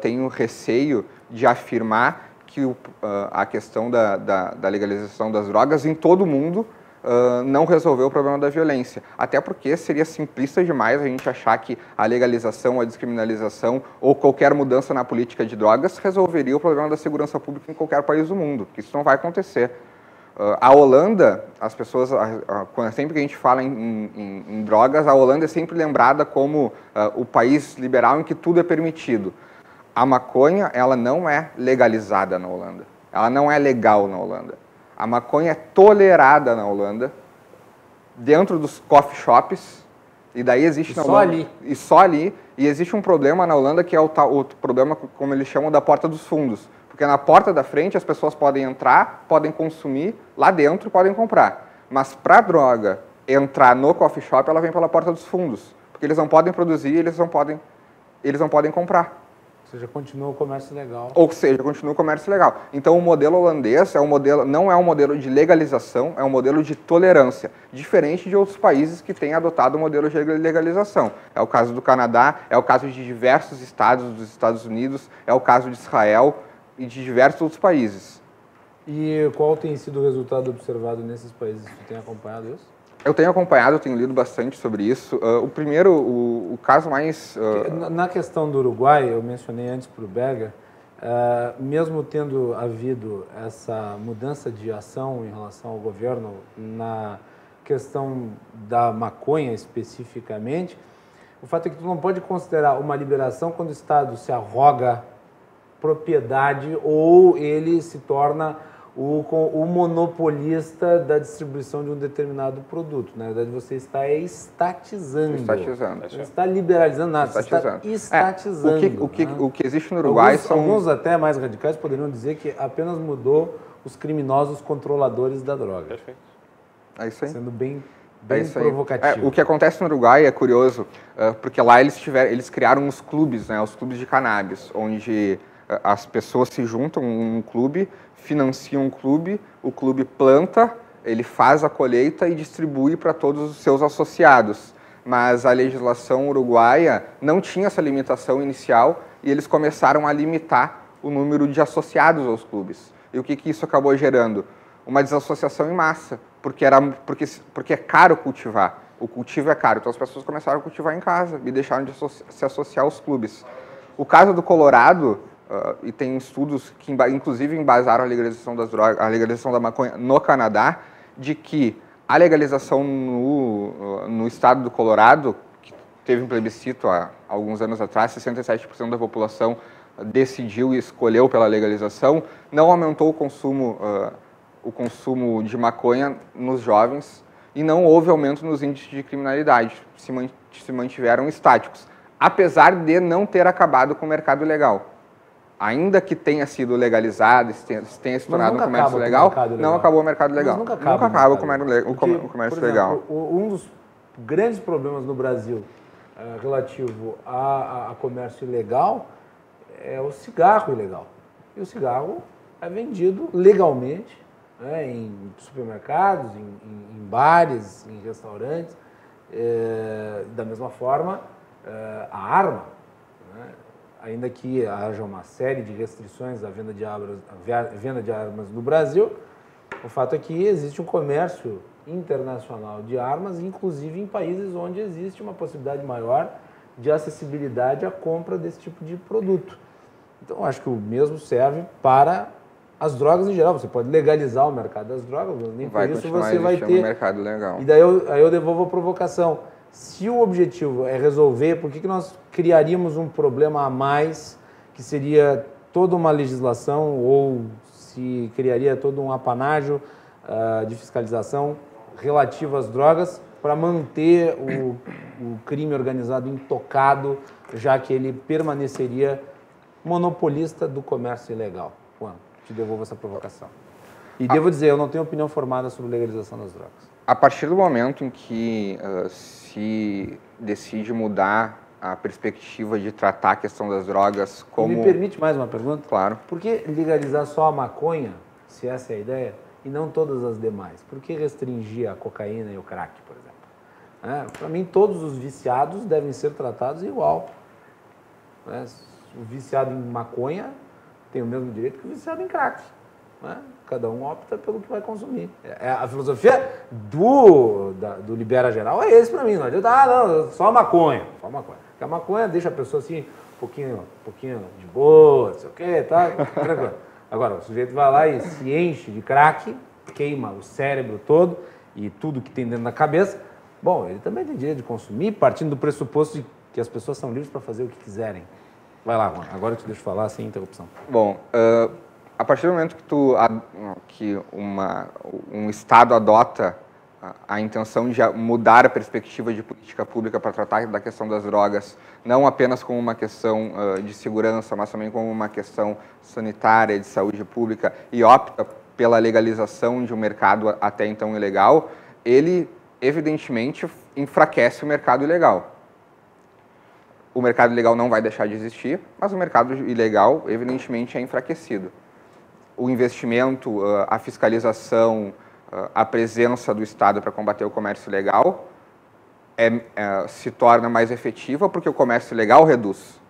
tenho receio de afirmar que a questão da legalização das drogas em todo o mundo não resolveu o problema da violência. Até porque seria simplista demais a gente achar que a legalização, a descriminalização ou qualquer mudança na política de drogas resolveria o problema da segurança pública em qualquer país do mundo, que isso não vai acontecer. A Holanda, as pessoas, sempre que a gente fala em drogas, a Holanda é sempre lembrada como o país liberal em que tudo é permitido. A maconha, ela não é legalizada na Holanda. Ela não é legal na Holanda. A maconha é tolerada na Holanda, dentro dos coffee shops, e daí existe na Holanda, e só ali. E existe um problema na Holanda que é o problema, como eles chamam, da porta dos fundos. Porque na porta da frente as pessoas podem entrar, podem consumir, lá dentro podem comprar. Mas para a droga entrar no coffee shop, ela vem pela porta dos fundos. Porque eles não podem produzir, eles não podem comprar. Ou seja, continua o comércio legal. Ou seja, continua o comércio legal. Então o modelo holandês não é um modelo de legalização, é um modelo de tolerância. Diferente de outros países que têm adotado o modelo de legalização. É o caso do Canadá, é o caso de diversos estados dos Estados Unidos, é o caso de Israel e de diversos outros países. E qual tem sido o resultado observado nesses países? Você tem acompanhado isso? Eu tenho acompanhado, eu tenho lido bastante sobre isso. O caso mais... Na questão do Uruguai, eu mencionei antes para o Berger, mesmo tendo havido essa mudança de ação em relação ao governo na questão da maconha especificamente, o fato é que tu não pode considerar uma liberação quando o Estado se arroga propriedade ou ele se torna o monopolista da distribuição de um determinado produto. Na verdade, você está estatizando. Não está liberalizando nada, você está estatizando. O que existe no Uruguai alguns até mais radicais poderiam dizer que apenas mudou os criminosos controladores da droga. Perfeito. É isso aí. Sendo bem provocativo. O que acontece no Uruguai é curioso, porque lá eles criaram os clubes, né, os clubes de cannabis, onde as pessoas se juntam em um clube, financiam um clube, o clube planta, ele faz a colheita e distribui para todos os seus associados. Mas a legislação uruguaia não tinha essa limitação inicial e eles começaram a limitar o número de associados aos clubes. E o que isso acabou gerando? Uma desassociação em massa, porque é caro cultivar. O cultivo é caro, então as pessoas começaram a cultivar em casa e deixaram de se associar aos clubes. O caso do Colorado, e tem estudos que inclusive embasaram a legalização das drogas, a legalização da maconha no Canadá, de que a legalização no estado do Colorado, que teve um plebiscito há alguns anos atrás, 67% da população decidiu e escolheu pela legalização, não aumentou o consumo de maconha nos jovens e não houve aumento nos índices de criminalidade, se mantiveram estáticos, apesar de não ter acabado com o mercado legal. Ainda que tenha sido legalizado, tenha se tornado um comércio legal, não acabou o mercado legal. Nunca acaba o comércio legal. Um dos grandes problemas no Brasil relativo a comércio ilegal é o cigarro ilegal. E o cigarro é vendido legalmente, né, em supermercados, em bares, em restaurantes. Da mesma forma, a arma, né, ainda que haja uma série de restrições à venda de armas no Brasil, o fato é que existe um comércio internacional de armas, inclusive em países onde existe uma possibilidade maior de acessibilidade à compra desse tipo de produto. Então, acho que o mesmo serve para as drogas em geral. Você pode legalizar o mercado das drogas, mas nem por isso você vai ter um mercado legal. E daí eu devolvo a provocação. Se o objetivo é resolver, por que nós criaríamos um problema a mais, que seria toda uma legislação, ou se criaria todo um apanágio de fiscalização relativo às drogas para manter o crime organizado intocado, já que ele permaneceria monopolista do comércio ilegal? Juan, te devolvo essa provocação. E devo dizer, eu não tenho opinião formada sobre legalização das drogas. A partir do momento em que se decide mudar a perspectiva de tratar a questão das drogas como... Me permite mais uma pergunta? Claro. Por que legalizar só a maconha, se essa é a ideia, e não todas as demais? Por que restringir a cocaína e o crack, por exemplo? Para mim, todos os viciados devem ser tratados igual. O viciado em maconha tem o mesmo direito que o viciado em crack. Cada um opta pelo que vai consumir. A filosofia do Libera Geral é esse para mim. Não adianta, não, só maconha. Só maconha. Porque a maconha deixa a pessoa assim, um pouquinho de boa, não sei o quê, tá? Tranquilo. Agora, o sujeito vai lá e se enche de crack, queima o cérebro todo e tudo que tem dentro da cabeça. Bom, ele também tem direito de consumir, partindo do pressuposto de que as pessoas são livres para fazer o que quiserem. Vai lá, Juan. Agora eu te deixo falar sem interrupção. Bom, a partir do momento que um Estado adota a intenção de mudar a perspectiva de política pública para tratar da questão das drogas, não apenas como uma questão de segurança, mas também como uma questão sanitária, de saúde pública, e opta pela legalização de um mercado até então ilegal, ele, evidentemente, enfraquece o mercado ilegal. O mercado ilegal não vai deixar de existir, mas o mercado ilegal, evidentemente, é enfraquecido. O investimento, a fiscalização, a presença do Estado para combater o comércio ilegal se torna mais efetiva porque o comércio ilegal reduz.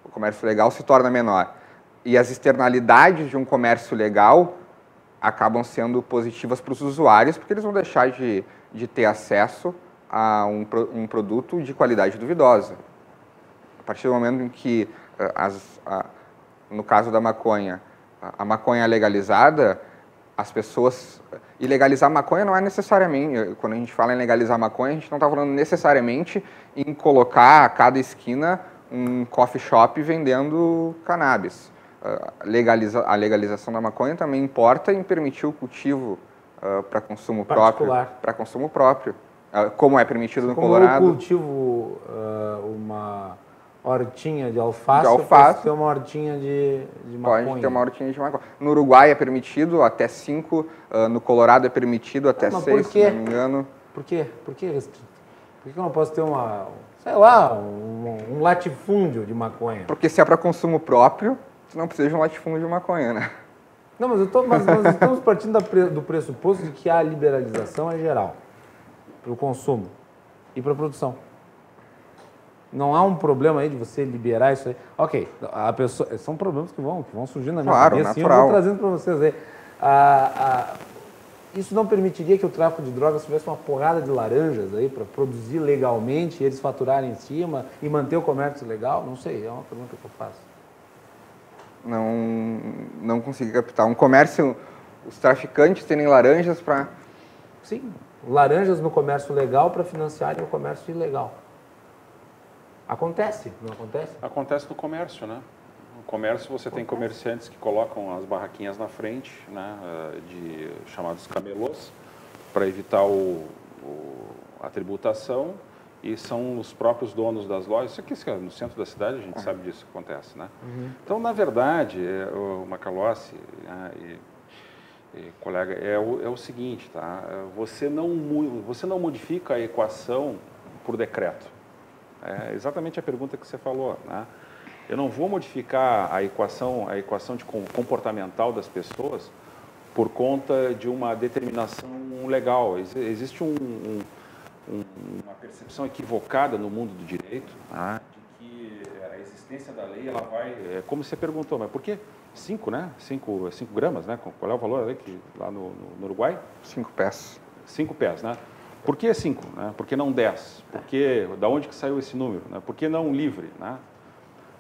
O comércio ilegal se torna menor. E as externalidades de um comércio legal acabam sendo positivas para os usuários porque eles vão deixar de ter acesso a um produto de qualidade duvidosa. A partir do momento em que, no caso da maconha, a maconha é legalizada, as pessoas... E legalizar maconha não é necessariamente... Quando a gente fala em legalizar maconha, a gente não está falando necessariamente em colocar a cada esquina um coffee shop vendendo cannabis. A legalização da maconha também importa em permitir o cultivo para consumo próprio. Como é permitido no Colorado. Como eu cultivo uma hortinha de alface, eu posso ter uma hortinha de maconha. Pode ter uma hortinha de maconha. No Uruguai é permitido até 5, no Colorado é permitido até 6, se não me engano. Por quê? Por que restrito? Por que eu não posso ter um latifúndio de maconha? Porque se é para consumo próprio, você não precisa de um latifúndio de maconha, né? Não, mas nós estamos partindo do pressuposto de que a liberalização é geral para o consumo e para a produção. Não há um problema aí de você liberar isso aí. Ok, são problemas que vão surgindo na minha cabeça. Natural. Eu vou trazendo para vocês aí. Isso não permitiria que o tráfico de drogas tivesse uma porrada de laranjas aí para produzir legalmente e eles faturarem em cima e manter o comércio legal? Não sei, é uma pergunta que eu faço. Não consegui captar. Um comércio, os traficantes terem laranjas para... Sim, laranjas no comércio legal para financiarem o comércio ilegal. Acontece, não acontece? Acontece no comércio, né? No comércio você tem comerciantes que colocam as barraquinhas na frente, né, de chamados camelôs, para evitar a tributação, e são os próprios donos das lojas. Isso aqui no centro da cidade a gente sabe disso que acontece, né? Então, na verdade, o Macalossi colega, é o seguinte, tá? Você não modifica a equação por decreto. É exatamente a pergunta que você falou, né? Eu não vou modificar a equação de comportamental das pessoas por conta de uma determinação legal. Existe uma percepção equivocada no mundo do direito, né, de que a existência da lei, ela vai... como você perguntou, mas por que 5, né? 5 gramas, né? Qual é o valor ali lá no Uruguai? 5 pés. 5 pés, né? Por que 5? Né? Por que não 10? Da onde que saiu esse número? Né? Por que não livre? Né?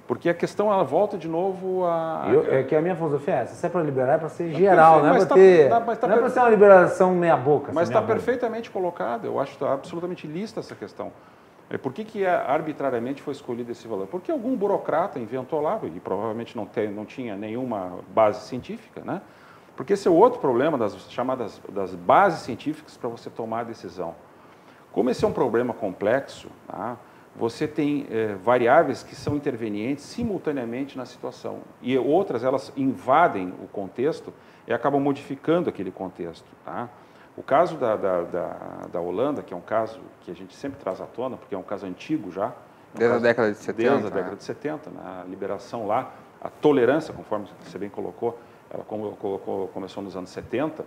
Porque a questão, ela volta de novo a... É que a minha filosofia é essa. Se é para liberar, é para ser geral, não é para ser uma liberação meia boca. Mas está perfeitamente colocado. Eu acho que está absolutamente lícita essa questão. Por que arbitrariamente foi escolhido esse valor? Porque algum burocrata inventou lá, e provavelmente não tinha nenhuma base científica, né? Porque esse é o outro problema das chamadas das bases científicas para você tomar a decisão. Como esse é um problema complexo, tá? Você tem variáveis que são intervenientes simultaneamente na situação. E outras, elas invadem o contexto e acabam modificando aquele contexto. Tá? O caso da Holanda, que é um caso que a gente sempre traz à tona, porque é um caso antigo já. Desde a década de 70. Desde a década de 70, né? A liberação lá, a tolerância, conforme você bem colocou, ela começou nos anos 70.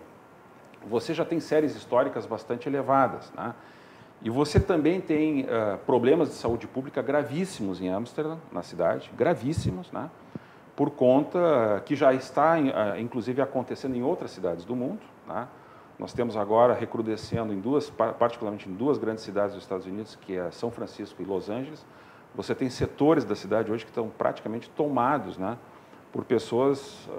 Você já tem séries históricas bastante elevadas, né? E você também tem problemas de saúde pública gravíssimos em Amsterdã, na cidade, gravíssimos, né? Por conta que já está, inclusive, acontecendo em outras cidades do mundo, né? Nós temos agora recrudescendo particularmente em 2 grandes cidades dos Estados Unidos, que é São Francisco e Los Angeles. Você tem setores da cidade hoje que estão praticamente tomados, né, por pessoas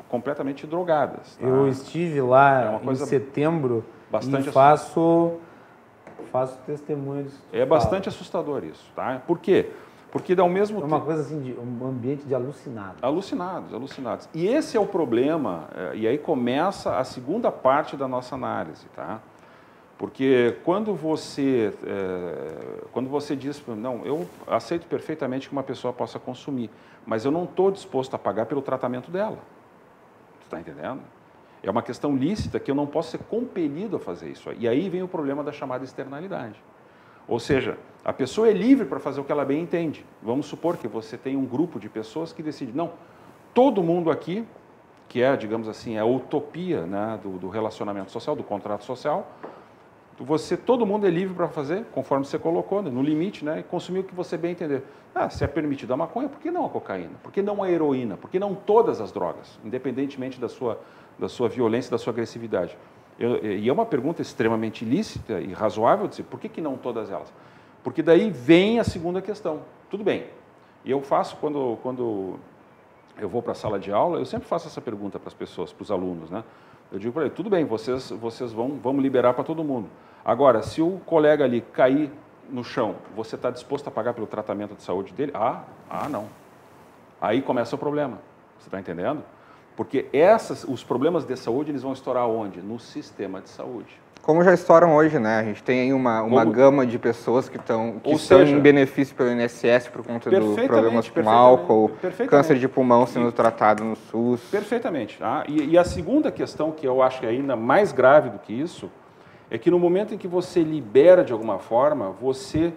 completamente drogadas. Tá? Eu estive lá em setembro e faço testemunho disso. É bastante assustador isso, tá? Por quê? Porque dá o mesmo tempo... É uma coisa assim, um ambiente de alucinados. Alucinados. E esse é o problema, e aí começa a segunda parte da nossa análise, tá? Porque quando você diz, não, eu aceito perfeitamente que uma pessoa possa consumir, mas eu não estou disposto a pagar pelo tratamento dela. Você está entendendo? É uma questão lícita que eu não posso ser compelido a fazer isso. E aí vem o problema da chamada externalidade. Ou seja, a pessoa é livre para fazer o que ela bem entende. Vamos supor que você tem um grupo de pessoas que decide, não, todo mundo aqui, que é, digamos assim, a utopia, né, do relacionamento social, do contrato social, todo mundo é livre para fazer, conforme você colocou, né, no limite, né, e consumir o que você bem entender. Se é permitido a maconha, por que não a cocaína? Por que não a heroína? Por que não todas as drogas, independentemente da sua violência, da sua agressividade? E é uma pergunta extremamente lícita e razoável de dizer, por que não todas elas? Porque daí vem a segunda questão. Tudo bem, e eu faço, quando eu vou para a sala de aula, eu sempre faço essa pergunta para as pessoas, para os alunos, né? Eu digo para eles, tudo bem, vocês vamos liberar para todo mundo. Agora, se o colega ali cair no chão, você está disposto a pagar pelo tratamento de saúde dele? Não. Aí começa o problema, você está entendendo? Porque os problemas de saúde, eles vão estourar onde? No sistema de saúde. Como já estouram hoje, né? A gente tem aí uma gama de pessoas que estão em benefício pelo INSS por conta dos problemas com álcool, câncer de pulmão sendo tratado no SUS. Perfeitamente. E a segunda questão, que eu acho que é ainda mais grave do que isso, é que no momento em que você libera de alguma forma, você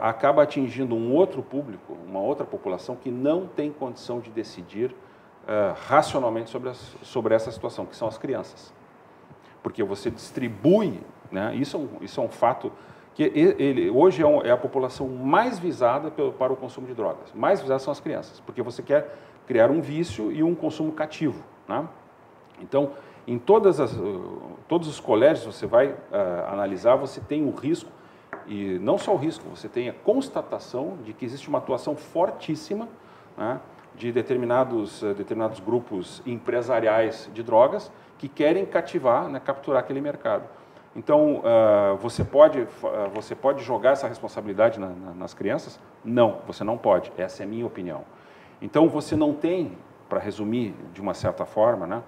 acaba atingindo um outro público, uma outra população que não tem condição de decidir racionalmente sobre essa situação, que são as crianças. Porque você distribui, né, isso é um fato, que hoje é a população mais visada para o consumo de drogas. Mais visada são as crianças, porque você quer criar um vício e um consumo cativo. Né? Então, em todos os colégios você vai analisar, você tem o risco, e não só o risco, você tem a constatação de que existe uma atuação fortíssima, né, de determinados grupos empresariais de drogas que querem cativar, né, capturar aquele mercado. Então, você pode jogar essa responsabilidade nas crianças? Não, você não pode. Essa é a minha opinião. Então, você não tem, para resumir de uma certa forma, né,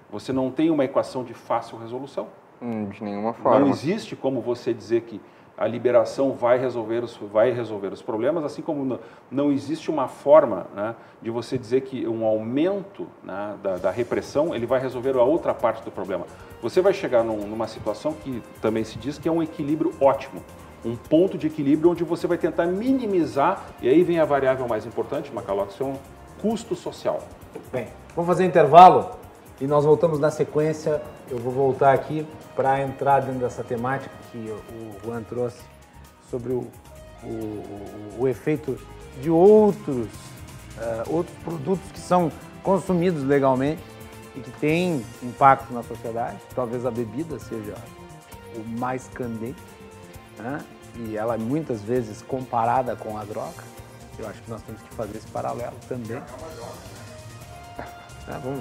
você não tem uma equação de fácil resolução. De nenhuma forma. Não existe como você dizer que a liberação vai resolver os problemas, assim como não existe uma forma, né, de você dizer que um aumento, né, da repressão ele vai resolver a outra parte do problema. Você vai chegar numa situação que também se diz que é um equilíbrio ótimo, um ponto de equilíbrio onde você vai tentar minimizar, e aí vem a variável mais importante, Macalossi, que é um custo social. Bem, vamos fazer um intervalo e nós voltamos na sequência. Eu vou voltar aqui para entrar dentro dessa temática que o Juan trouxe sobre o efeito de outros produtos que são consumidos legalmente e que têm impacto na sociedade. Talvez a bebida seja o mais candente, né? E ela muitas vezes comparada com a droga. Eu acho que nós temos que fazer esse paralelo também.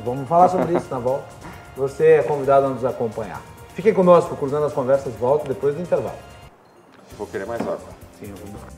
Vamos falar sobre isso na volta. Você é convidado a nos acompanhar. Fiquem conosco, Cruzando as Conversas, volta depois do intervalo. Vou querer mais água. Sim, eu vou buscar.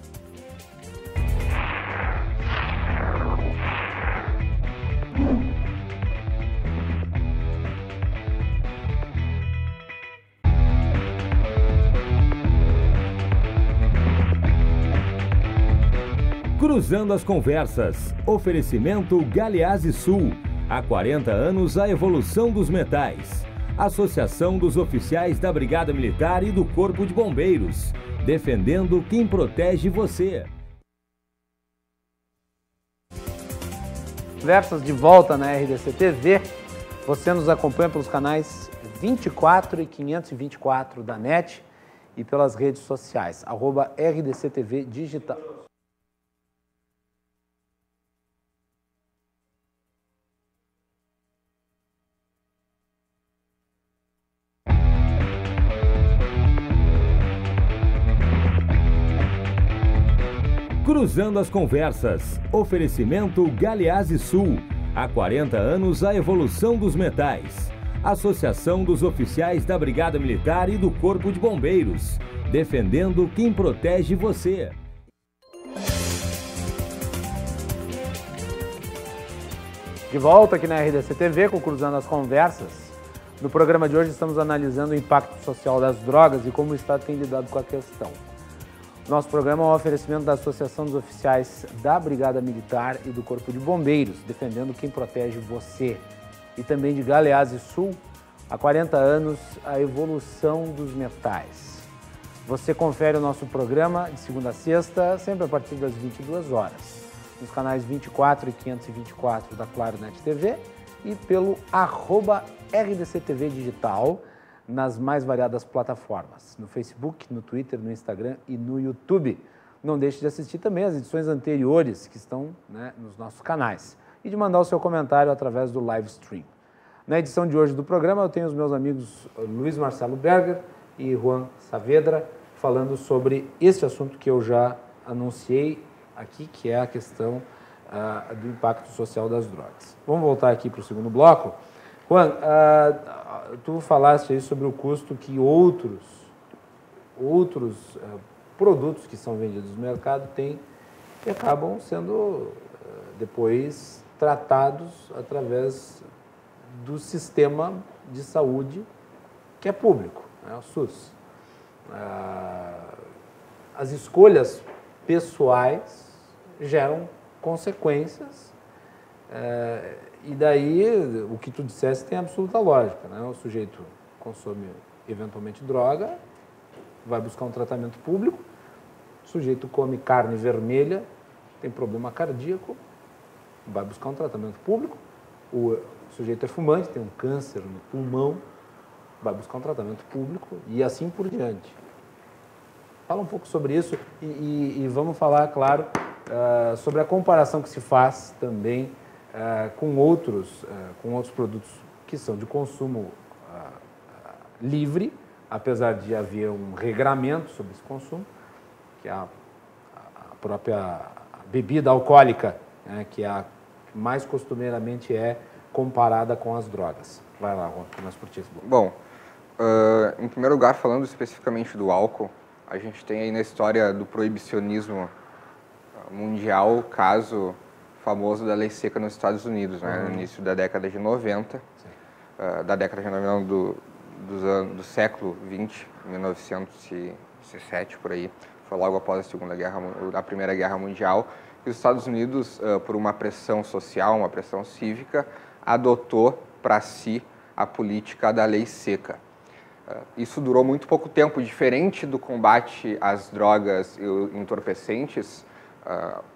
Cruzando as Conversas. Oferecimento Galeazzi Sul. Há 40 anos, a evolução dos metais. Associação dos Oficiais da Brigada Militar e do Corpo de Bombeiros. Defendendo quem protege você. Conversas de volta na RDC TV. Você nos acompanha pelos canais 24 e 524 da NET e pelas redes sociais, @RDC TV Digital. Cruzando as Conversas. Oferecimento Galeazzi Sul. Há 40 anos, a evolução dos metais. Associação dos Oficiais da Brigada Militar e do Corpo de Bombeiros. Defendendo quem protege você. De volta aqui na RDC TV com Cruzando as Conversas. No programa de hoje estamos analisando o impacto social das drogas e como o Estado tem lidado com a questão. Nosso programa é um oferecimento da Associação dos Oficiais da Brigada Militar e do Corpo de Bombeiros, defendendo quem protege você. E também de Galeazzi Sul, há 40 anos, a evolução dos metais. Você confere o nosso programa de segunda a sexta, sempre a partir das 22 horas, nos canais 24 e 524 da Claro Net TV e pelo @RDC TV Digital, nas mais variadas plataformas, no Facebook, no Twitter, no Instagram e no YouTube. Não deixe de assistir também as edições anteriores que estão, né, nos nossos canais e de mandar o seu comentário através do live stream. Na edição de hoje do programa eu tenho os meus amigos Luiz Marcelo Berger e Juan Saavedra falando sobre esse assunto que eu já anunciei aqui, que é a questão do impacto social das drogas. Vamos voltar aqui para o segundo bloco. Juan, tu falaste aí sobre o custo que outros produtos que são vendidos no mercado têm e acabam sendo depois tratados através do sistema de saúde que é público, né, o SUS. As escolhas pessoais geram consequências e daí, o que tu disseste tem absoluta lógica, né? O sujeito consome eventualmente droga, vai buscar um tratamento público, o sujeito come carne vermelha, tem problema cardíaco, vai buscar um tratamento público, o sujeito é fumante, tem um câncer no pulmão, vai buscar um tratamento público e assim por diante. Fala um pouco sobre isso e vamos falar, claro, sobre a comparação que se faz também com outros produtos que são de consumo livre, apesar de haver um regramento sobre esse consumo, que é a própria bebida alcoólica, né, que mais costumeiramente é comparada com as drogas. Vai lá, Juan, começa por ti. Bom, em primeiro lugar, falando especificamente do álcool, a gente tem aí na história do proibicionismo mundial o caso famoso da lei seca nos Estados Unidos, né, no início da década de 90, da década de 90 do século 20, 1917, por aí, foi logo após a Primeira Guerra Mundial, que os Estados Unidos, por uma pressão social, uma pressão cívica, adotou para si a política da lei seca. Isso durou muito pouco tempo, diferente do combate às drogas e entorpecentes.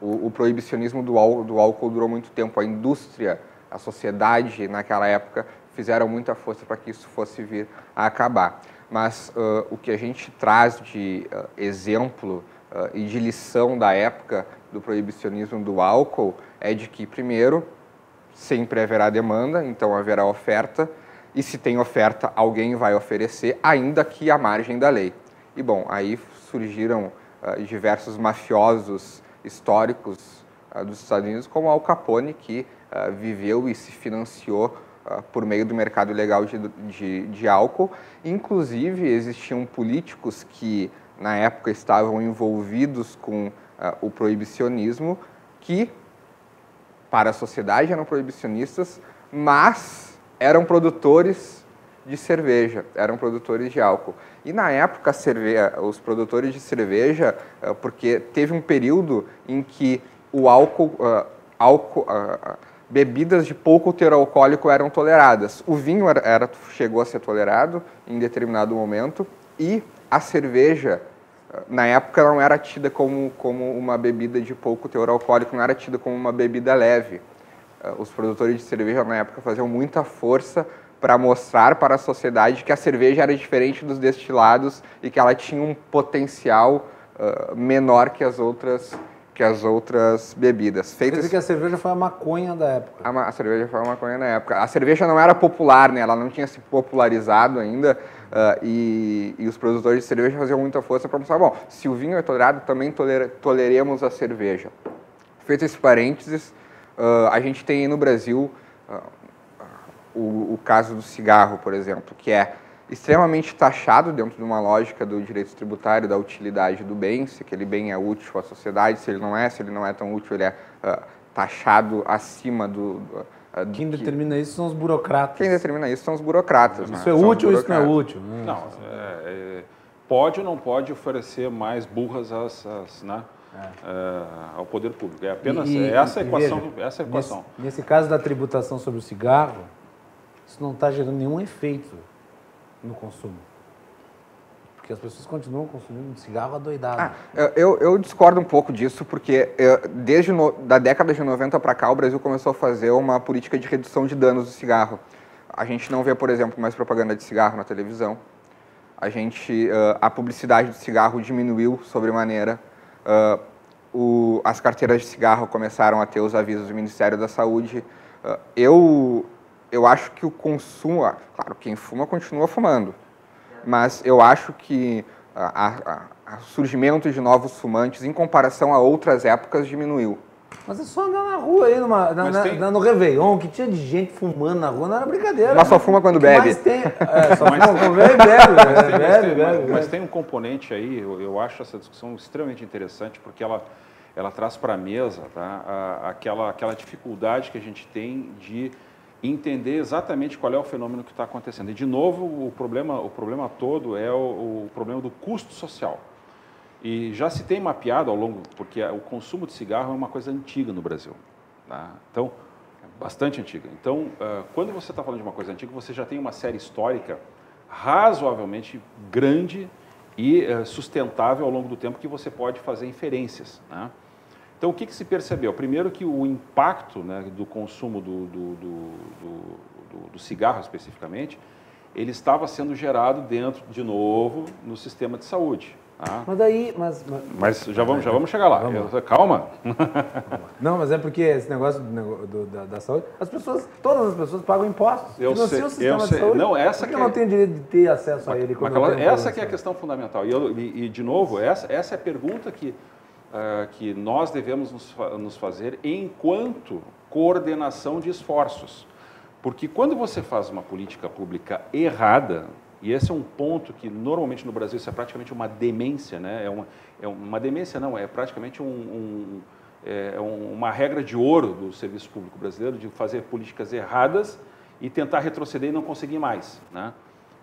O proibicionismo do álcool durou muito tempo. A indústria, a sociedade naquela época fizeram muita força para que isso fosse vir a acabar. Mas o que a gente traz de exemplo e de lição da época do proibicionismo do álcool é de que, primeiro, sempre haverá demanda, então haverá oferta, e se tem oferta, alguém vai oferecer, ainda que à margem da lei. E, bom, aí surgiram diversos mafiosos históricos dos Estados Unidos, como Al Capone, que viveu e se financiou por meio do mercado ilegal de álcool. Inclusive, existiam políticos que, na época, estavam envolvidos com o proibicionismo, que, para a sociedade, eram proibicionistas, mas eram produtores de cerveja, eram produtores de álcool. E, na época, os produtores de cerveja, porque teve um período em que o bebidas de pouco teor alcoólico eram toleradas. O vinho chegou a ser tolerado em determinado momento e a cerveja, na época, não era tida como uma bebida de pouco teor alcoólico, não era tida como uma bebida leve. Os produtores de cerveja, na época, faziam muita força para mostrar para a sociedade que a cerveja era diferente dos destilados e que ela tinha um potencial menor que as outras bebidas. Quer dizer que a cerveja foi a maconha da época. A cerveja foi a maconha da época. A cerveja não era popular, né? Ela não tinha se popularizado ainda, e os produtores de cerveja faziam muita força para mostrar, bom, se o vinho é tolerado, também toleremos a cerveja. Feito esse parênteses, a gente tem aí no Brasil o caso do cigarro, por exemplo, que é extremamente taxado dentro de uma lógica do direito tributário, da utilidade do bem, se aquele bem é útil à sociedade, se ele não é tão útil, ele é taxado acima do... Quem determina isso são os burocratas. Quem determina isso são os burocratas. Isso é útil ou isso não é útil? Não, pode ou não pode oferecer mais burras ao poder público. É apenas essa a equação. Nesse caso da tributação sobre o cigarro, isso não está gerando nenhum efeito no consumo. Porque as pessoas continuam consumindo cigarro adoidado. Eu discordo um pouco disso, porque desde da década de 90 para cá, o Brasil começou a fazer uma política de redução de danos do cigarro. A gente não vê, por exemplo, mais propaganda de cigarro na televisão. A publicidade do cigarro diminuiu sobremaneira. As carteiras de cigarro começaram a ter os avisos do Ministério da Saúde. Eu acho que o consumo... Claro, quem fuma continua fumando. Mas eu acho que o surgimento de novos fumantes, em comparação a outras épocas, diminuiu. Mas é só andar na rua aí, no Réveillon, que tinha de gente fumando na rua, não era brincadeira. Mas só fuma quando bebe. Só fuma quando bebe. Mas tem um componente aí, eu acho essa discussão extremamente interessante, porque ela traz para a mesa, tá, aquela dificuldade que a gente tem de entender exatamente qual é o fenômeno que está acontecendo. E, de novo, o problema todo é o problema do custo social. E já se tem mapeado ao longo, porque o consumo de cigarro é uma coisa antiga no Brasil. Tá? Então, bastante antiga. Então, quando você está falando de uma coisa antiga, você já tem uma série histórica razoavelmente grande e sustentável ao longo do tempo que você pode fazer inferências. Né? Então, o que se percebeu? Primeiro que o impacto, né, do consumo do cigarro, especificamente, ele estava sendo gerado dentro, de novo, no sistema de saúde. Tá? Mas já vamos chegar lá. Calma. Não, mas é porque esse negócio da saúde, todas as pessoas pagam impostos. Financiam o sistema de saúde. Não, por que não tem direito de ter acesso a ele? Essa que é a questão fundamental. E de novo, essa é a pergunta que nós devemos nos fazer enquanto coordenação de esforços. Porque quando você faz uma política pública errada, e esse é um ponto que normalmente no Brasil isso é praticamente uma demência, né? Uma demência não, é praticamente uma regra de ouro do serviço público brasileiro, de fazer políticas erradas e tentar retroceder e não conseguir mais. Né?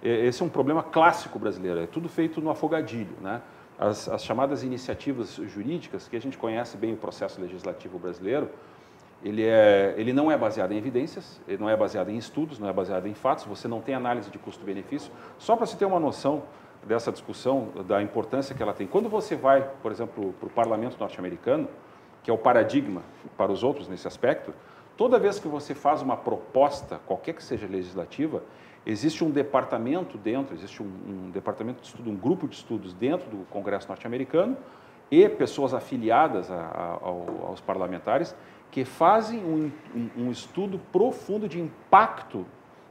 Esse é um problema clássico brasileiro, é tudo feito no afogadilho, né? As chamadas iniciativas jurídicas, que a gente conhece bem o processo legislativo brasileiro, ele não é baseado em evidências, ele não é baseado em estudos, não é baseado em fatos, você não tem análise de custo-benefício. Só para se ter uma noção dessa discussão, da importância que ela tem. Quando você vai, por exemplo, para o parlamento norte-americano, que é o paradigma para os outros nesse aspecto, toda vez que você faz uma proposta, qualquer que seja legislativa, existe um departamento dentro, existe um departamento de estudo, um grupo de estudos dentro do Congresso norte-americano e pessoas afiliadas aos parlamentares que fazem um estudo profundo de impacto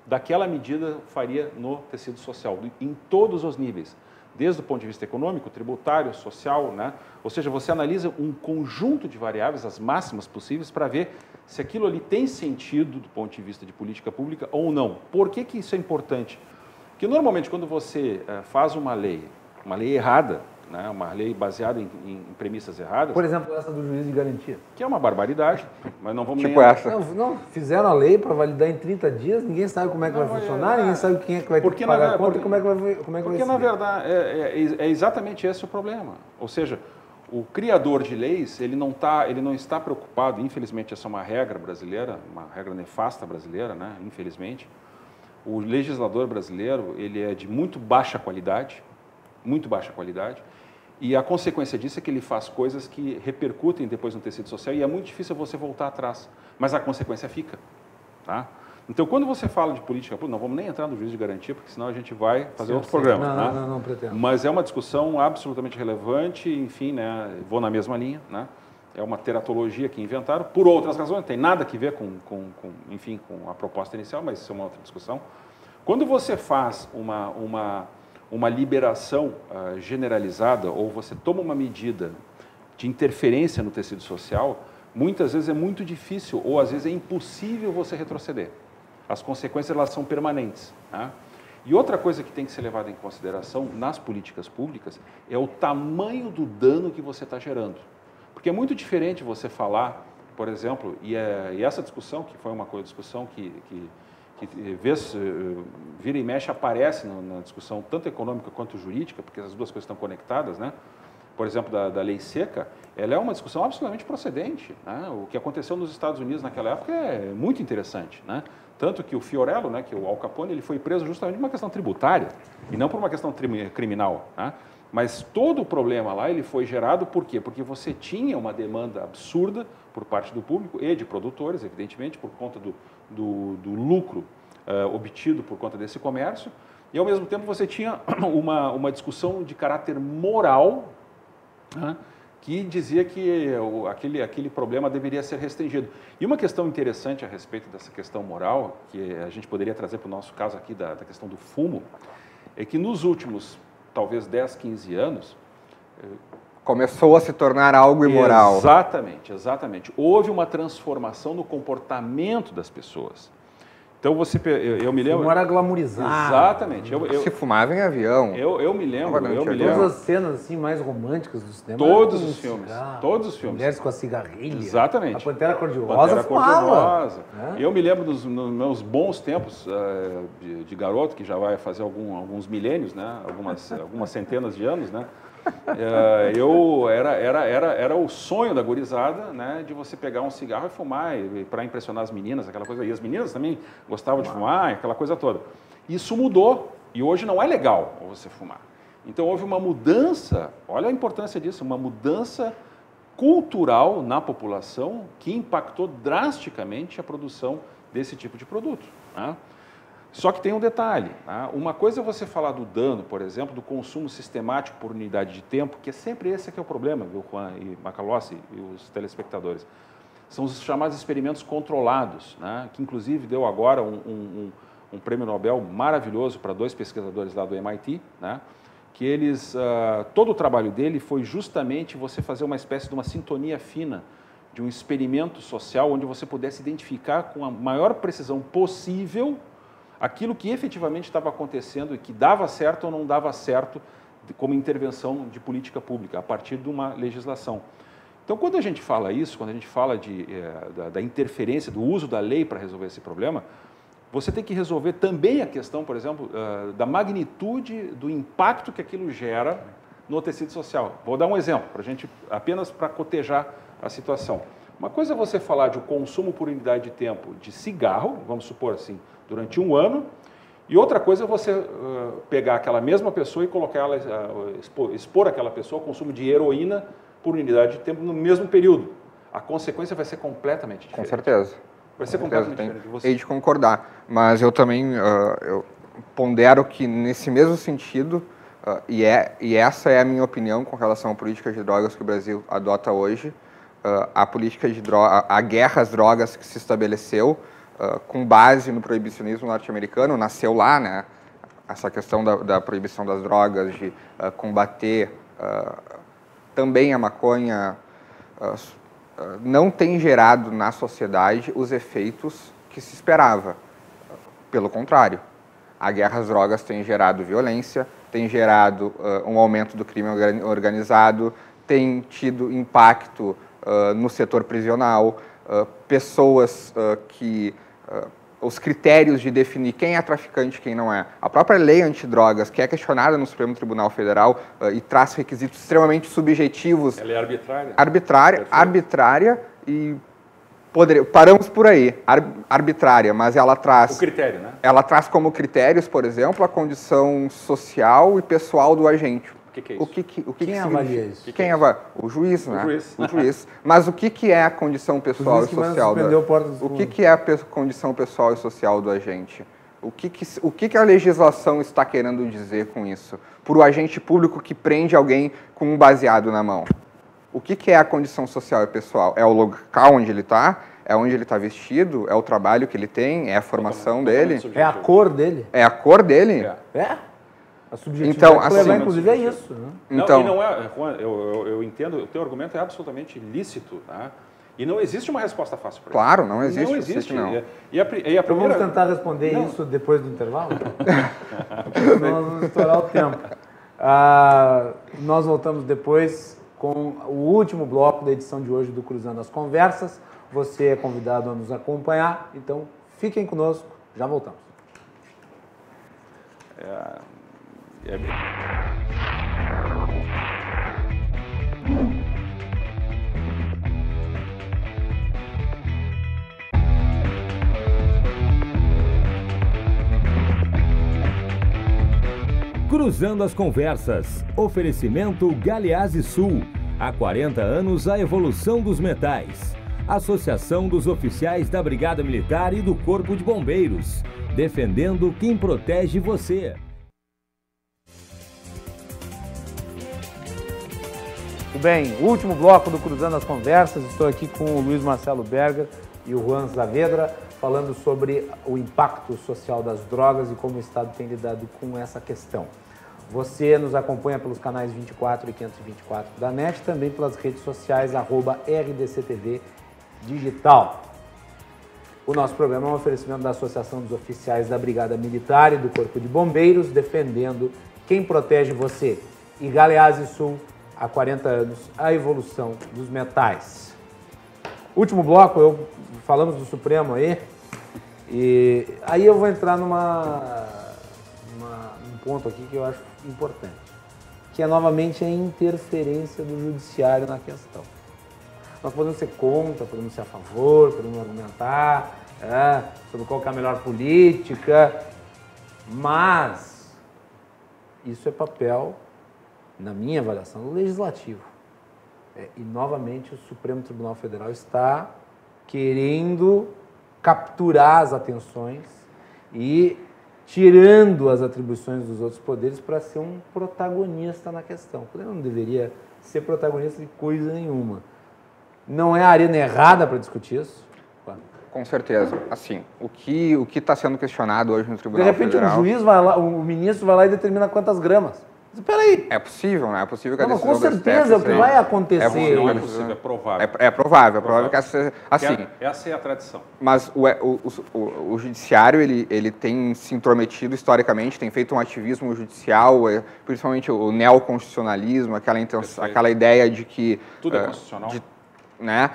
daquela medida faria no tecido social, em todos os níveis, desde o ponto de vista econômico, tributário, social, né? Ou seja, você analisa um conjunto de variáveis, as máximas possíveis, para ver se aquilo ali tem sentido do ponto de vista de política pública ou não. Por que que isso é importante? Porque normalmente quando você faz uma lei errada, né, uma lei baseada em premissas erradas. Por exemplo, essa do juiz de garantia. Que é uma barbaridade, mas não vamos tipo nem... essa. Não, fizeram a lei para validar em 30 dias, ninguém sabe como é que vai funcionar, ninguém sabe quem é que vai ter que pagar a conta e como é que vai ser. Porque, na verdade, é exatamente esse o problema. Ou seja, o criador de leis, ele não está preocupado, infelizmente essa é uma regra brasileira, uma regra nefasta brasileira, né, infelizmente. O legislador brasileiro, ele é de muito baixa qualidade, e a consequência disso é que ele faz coisas que repercutem depois no tecido social e é muito difícil você voltar atrás, mas a consequência fica. Tá? Então, quando você fala de política pública, não vamos nem entrar no juízo de garantia, porque senão a gente vai fazer outro programa. Não pretendo. Mas é uma discussão absolutamente relevante, enfim, né, vou na mesma linha, né? É uma teratologia que inventaram, por outras razões, não tem nada a ver com a proposta inicial, mas isso é uma outra discussão. Quando você faz uma liberação generalizada, ou você toma uma medida de interferência no tecido social, muitas vezes é muito difícil, ou às vezes é impossível você retroceder. As consequências elas são permanentes. Tá? E outra coisa que tem que ser levada em consideração nas políticas públicas é o tamanho do dano que você está gerando. Porque é muito diferente você falar, por exemplo, e essa discussão, que foi uma discussão que vira e mexe aparece na discussão tanto econômica quanto jurídica, porque as duas coisas estão conectadas, né? Por exemplo, da lei seca, ela é uma discussão absolutamente procedente. Né? O que aconteceu nos Estados Unidos naquela época é muito interessante. Né? Tanto que o Fiorello, né, que o Al Capone, ele foi preso justamente por uma questão tributária e não por uma questão criminal. Né? Mas todo o problema lá ele foi gerado por quê? Porque você tinha uma demanda absurda por parte do público e de produtores, evidentemente, por conta do lucro obtido por conta desse comércio, e ao mesmo tempo você tinha uma discussão de caráter moral, né, que dizia que aquele problema deveria ser restringido. E uma questão interessante a respeito dessa questão moral, que a gente poderia trazer para o nosso caso aqui da questão do fumo, é que nos últimos, talvez 10, 15 anos... Começou a se tornar algo imoral. Exatamente. Houve uma transformação no comportamento das pessoas. Então, eu me lembro... Não era glamourizado. Exatamente. Se fumava em avião. Eu me lembro. Todas as cenas assim, mais românticas do cinema. Todos os filmes. Mulheres com a cigarrilha. Exatamente. A Pantera Cor-de-Rosa fumava. Eu me lembro nos meus bons tempos de garoto, que já vai fazer alguns milênios, né? algumas centenas de anos, né? Era o sonho da gurizada, né, de você pegar um cigarro e fumar para impressionar as meninas, aquela coisa. E as meninas também gostavam de fumar, aquela coisa toda. Isso mudou e hoje não é legal você fumar. Então houve uma mudança, olha a importância disso, uma mudança cultural na população que impactou drasticamente a produção desse tipo de produto. Né? Só que tem um detalhe, tá? Uma coisa é você falar do dano, por exemplo, do consumo sistemático por unidade de tempo, que é sempre esse que é o problema, viu, Juan e Macalossi e os telespectadores. São os chamados experimentos controlados, né? Que inclusive deu agora um prêmio Nobel maravilhoso para 2 pesquisadores lá do MIT, né? Que eles, todo o trabalho dele foi justamente você fazer uma espécie de uma sintonia fina de um experimento social onde você pudesse identificar com a maior precisão possível aquilo que efetivamente estava acontecendo e que dava certo ou não dava certo como intervenção de política pública, a partir de uma legislação. Então, quando a gente fala isso, quando a gente fala da interferência, do uso da lei para resolver esse problema, você tem que resolver também a questão, por exemplo, da magnitude do impacto que aquilo gera no tecido social. Vou dar um exemplo, apenas para cotejar a situação. Uma coisa é você falar de um consumo por unidade de tempo de cigarro, vamos supor assim, durante 1 ano, e outra coisa é você pegar aquela mesma pessoa e colocar ela, expor aquela pessoa ao consumo de heroína por unidade de tempo no mesmo período. A consequência vai ser completamente diferente. Com certeza. Vai ser completamente diferente. Você... Hei de concordar, mas eu também eu pondero que nesse mesmo sentido, e essa é a minha opinião com relação à política de drogas que o Brasil adota hoje, a política de a guerra às drogas que se estabeleceu com base no proibicionismo norte-americano, nasceu lá, né? Essa questão da proibição das drogas, de combater também a maconha, não tem gerado na sociedade os efeitos que se esperava. Pelo contrário, a guerra às drogas tem gerado violência, tem gerado um aumento do crime organizado, tem tido impacto no setor prisional, pessoas que... os critérios de definir quem é traficante e quem não é. A própria lei antidrogas, que é questionada no Supremo Tribunal Federal e traz requisitos extremamente subjetivos. Ela é arbitrária? Arbitrária e... paramos por aí, arbitrária, mas ela traz... O critério, né? Ela traz como critérios, por exemplo, a condição social e pessoal do agente. O que é isso? Quem avalia isso? Quem avalia? O juiz, né? O juiz. Mas o que é a condição pessoal e social? O que é a condição pessoal e social do agente? O que a legislação está querendo dizer com isso? Por o agente público que prende alguém com um baseado na mão. O que é a condição social e pessoal? É o local onde ele está? É onde ele está vestido? É o trabalho que ele tem? É a formação dele? É a cor dele? É a cor dele? É. A subjetividade então, assim, inclusive, é isso. Né? Então, e não é, Juan, eu entendo, o teu argumento é absolutamente lícito, tá? E não existe uma resposta fácil para isso. Claro, não existe. Não existe. Não. E a primeira... Então vamos tentar responder isso depois do intervalo? Senão nós vamos estourar o tempo. Nós voltamos depois com o último bloco da edição de hoje do Cruzando as Conversas. Você é convidado a nos acompanhar, então fiquem conosco, já voltamos. Cruzando as Conversas. Oferecimento Galeazzi Sul. Há 40 anos a evolução dos metais. Associação dos Oficiais da Brigada Militar e do Corpo de Bombeiros. Defendendo quem protege você. Muito bem, último bloco do Cruzando as Conversas. Estou aqui com o Luiz Marcelo Berger e o Juan Saavedra, falando sobre o impacto social das drogas e como o Estado tem lidado com essa questão. Você nos acompanha pelos canais 24 e 524 da NET, também pelas redes sociais, @RDCTV Digital. O nosso programa é um oferecimento da Associação dos Oficiais da Brigada Militar e do Corpo de Bombeiros, defendendo quem protege você. E Galeazzi Sul, há 40 anos, a evolução dos metais. Último bloco, falamos do Supremo aí, e aí eu vou entrar num ponto aqui que eu acho importante, que é novamente a interferência do judiciário na questão. Nós podemos ser contra, podemos ser a favor, podemos argumentar sobre qual que é a melhor política, mas isso é papel, na minha avaliação, do Legislativo. E, novamente, o Supremo Tribunal Federal está querendo capturar as atenções e tirando as atribuições dos outros poderes para ser um protagonista na questão. O poder não deveria ser protagonista de coisa nenhuma. Não é a arena errada para discutir isso? Com certeza. Assim, o que está sendo questionado hoje no Tribunal Federal... De repente, o juiz vai lá, o ministro vai lá e determina quantas gramas. Espera aí. É possível, né? É possível que a decisão... Com certeza, é o que vai acontecer. Não é possível, é provável. É provável que essa... Assim, essa é a tradição. Mas o judiciário, ele tem se intrometido historicamente, tem feito um ativismo judicial, principalmente o neoconstitucionalismo, aquela ideia de que... Tudo é constitucional. Né?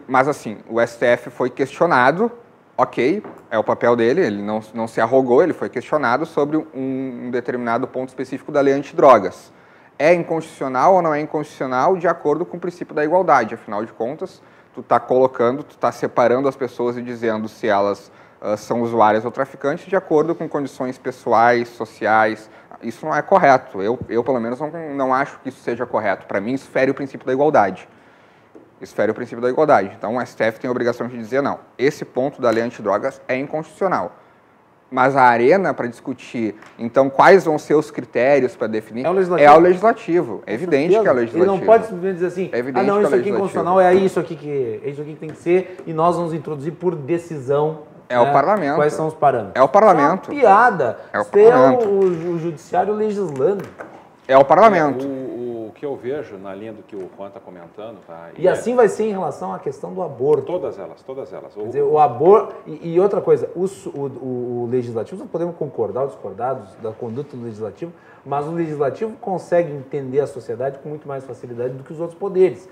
Mas assim, o STF foi questionado, ok, é o papel dele, ele não se arrogou, ele foi questionado sobre um determinado ponto específico da lei antidrogas. É inconstitucional ou não é inconstitucional de acordo com o princípio da igualdade? Afinal de contas, tu está colocando, tu está separando as pessoas e dizendo se elas são usuárias ou traficantes de acordo com condições pessoais, sociais. Isso não é correto. Eu pelo menos, não acho que isso seja correto. Para mim, isso fere o princípio da igualdade. Isso fere o princípio da igualdade. Então, o STF tem a obrigação de dizer, não, esse ponto da lei antidrogas é inconstitucional. Mas a arena para discutir, então, quais vão ser os critérios para definir, é o legislativo. É evidente que é o legislativo. Ele não pode simplesmente dizer assim, não, isso aqui é inconstitucional, é isso aqui que tem que ser, e nós vamos introduzir por decisão. É o parlamento. Quais são os parâmetros? É o parlamento. É uma piada. É o parlamento. O judiciário legislando. É o parlamento. O que eu vejo na linha do que o Juan está comentando... Tá, e assim vai ser em relação à questão do aborto. Todas elas. Quer dizer, o aborto... E outra coisa, o legislativo, nós podemos concordar ou discordar da conduta do legislativo, mas o legislativo consegue entender a sociedade com muito mais facilidade do que os outros poderes.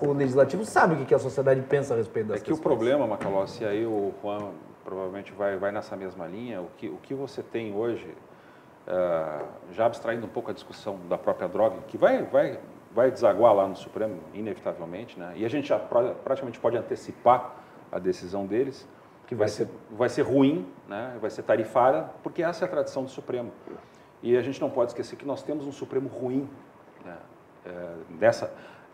O legislativo sabe o que a sociedade pensa a respeito das questões. O problema, Macalossi, e aí o Juan provavelmente vai nessa mesma linha, o que você tem hoje, já abstraindo um pouco a discussão da própria droga, que vai desaguar lá no Supremo, inevitavelmente, né? E a gente já praticamente pode antecipar a decisão deles, que vai ser ruim, né? Vai ser tarifária, porque essa é a tradição do Supremo. E a gente não pode esquecer que nós temos um Supremo ruim, né?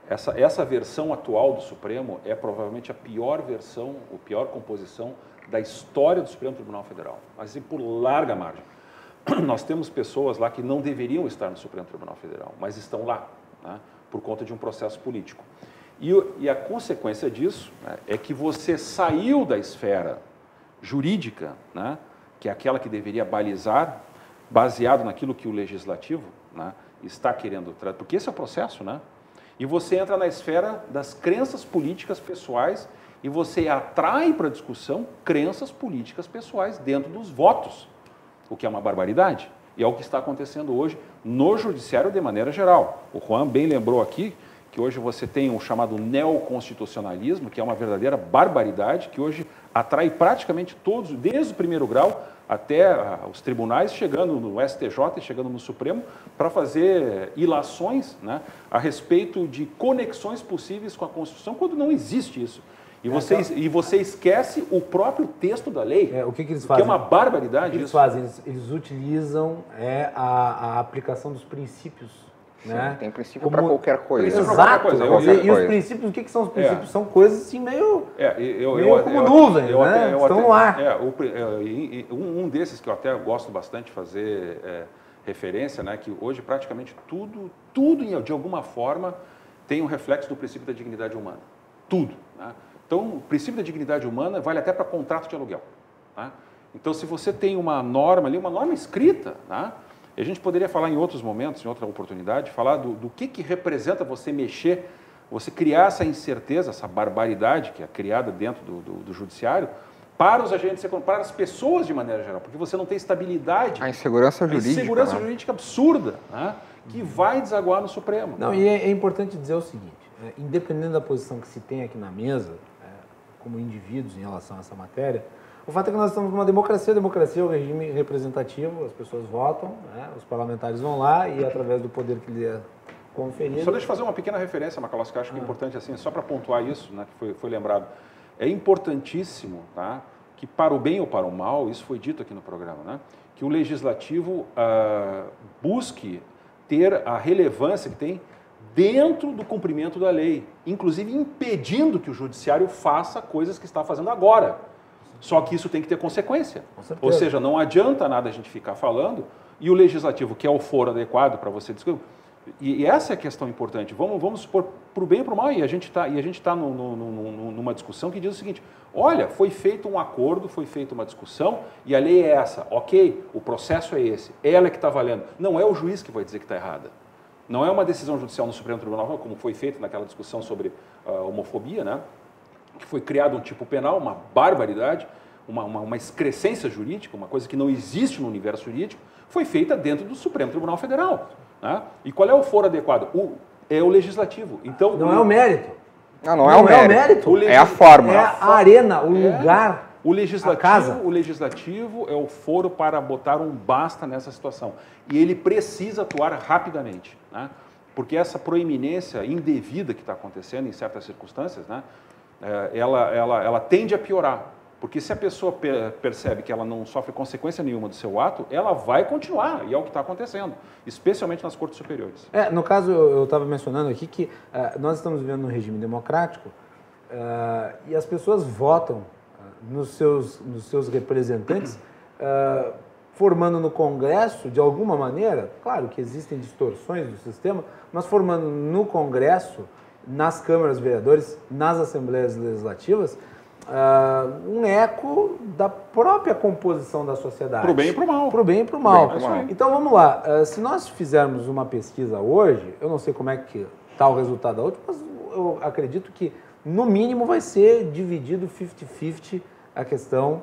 Essa versão atual do Supremo é provavelmente a pior versão, a pior composição da história do Supremo Tribunal Federal, mas assim, por larga margem. Nós temos pessoas lá que não deveriam estar no Supremo Tribunal Federal, mas estão lá, né, por conta de um processo político. E a consequência disso, né, é que você saiu da esfera jurídica, né, que é aquela que deveria balizar, baseado naquilo que o legislativo, né, está querendo tratar, porque esse é o processo, né? E você entra na esfera das crenças políticas pessoais e você atrai para a discussão crenças políticas pessoais dentro dos votos, o que é uma barbaridade. E é o que está acontecendo hoje no judiciário de maneira geral. O Juan bem lembrou aqui que hoje você tem o chamado neoconstitucionalismo, que é uma verdadeira barbaridade, que hoje atrai praticamente todos, desde o primeiro grau até os tribunais, chegando no STJ e chegando no Supremo, para fazer ilações, né, a respeito de conexões possíveis com a Constituição, quando não existe isso. E você esquece o próprio texto da lei, o que eles fazem? Que é uma barbaridade. O que eles fazem? Eles utilizam a aplicação dos princípios. Sim, né? Tem princípio para qualquer coisa. Exato. E os princípios, o que são os princípios? São coisas assim meio como nuvens, né? Estão no ar. Um desses que eu até gosto bastante de fazer referência, né, que hoje praticamente tudo de alguma forma tem um reflexo do princípio da dignidade humana. Tudo. Né? Então, o princípio da dignidade humana vale até para contrato de aluguel. Né? Então, se você tem uma norma ali, uma norma escrita, né? E a gente poderia falar em outros momentos, em outra oportunidade, falar do que representa você mexer, você criar essa incerteza, essa barbaridade que é criada dentro do judiciário, para os agentes secundários, para as pessoas de maneira geral, porque você não tem estabilidade. A insegurança jurídica. A insegurança jurídica absurda, né? Que vai desaguar no Supremo. Não, e é importante dizer o seguinte, independente da posição que se tem aqui na mesa, como indivíduos em relação a essa matéria, o fato é que nós estamos numa democracia é um regime representativo, as pessoas votam, né, os parlamentares vão lá e através do poder que lhe é conferido... Só deixa eu fazer uma pequena referência, Macalossi, que eu acho que é importante, assim, só para pontuar isso, né, que foi lembrado. É importantíssimo, tá, que para o bem ou para o mal, isso foi dito aqui no programa, né, que o legislativo busque ter a relevância que tem dentro do cumprimento da lei, inclusive impedindo que o judiciário faça coisas que está fazendo agora. Só que isso tem que ter consequência. Ou seja, não adianta nada a gente ficar falando e o legislativo, que é o foro adequado para você discutir. E essa é a questão importante. Vamos supor, para o bem e para o mal, e a gente está numa discussão que diz o seguinte, olha, foi feito um acordo, foi feita uma discussão e a lei é essa, ok, o processo é esse, ela é que está valendo. Não é o juiz que vai dizer que está errada. Não é uma decisão judicial no Supremo Tribunal, como foi feito naquela discussão sobre homofobia, né? Que foi criado um tipo penal, uma barbaridade, uma excrescência jurídica, uma coisa que não existe no universo jurídico, foi feita dentro do Supremo Tribunal Federal. Né? E qual é o foro adequado? É o legislativo. Então, não é o mérito. Não é o mérito. É a forma. É a arena, o lugar, a casa. O legislativo é o foro para botar um basta nessa situação. E ele precisa atuar rapidamente. Né? Porque essa proeminência indevida que está acontecendo em certas circunstâncias, né? ela tende a piorar. Porque se a pessoa percebe que ela não sofre consequência nenhuma do seu ato, ela vai continuar, e é o que está acontecendo, especialmente nas cortes superiores. No caso, eu estava mencionando aqui que nós estamos vivendo num regime democrático e as pessoas votam nos seus representantes, formando no Congresso, de alguma maneira, claro que existem distorções do sistema, mas formando no Congresso, nas câmaras de vereadores, nas assembleias legislativas, um eco da própria composição da sociedade. Para o bem e para o mal. Para o bem e para o mal. Então vamos lá, se nós fizermos uma pesquisa hoje, eu não sei como é que está o resultado da outra, mas eu acredito que no mínimo vai ser dividido 50-50 a questão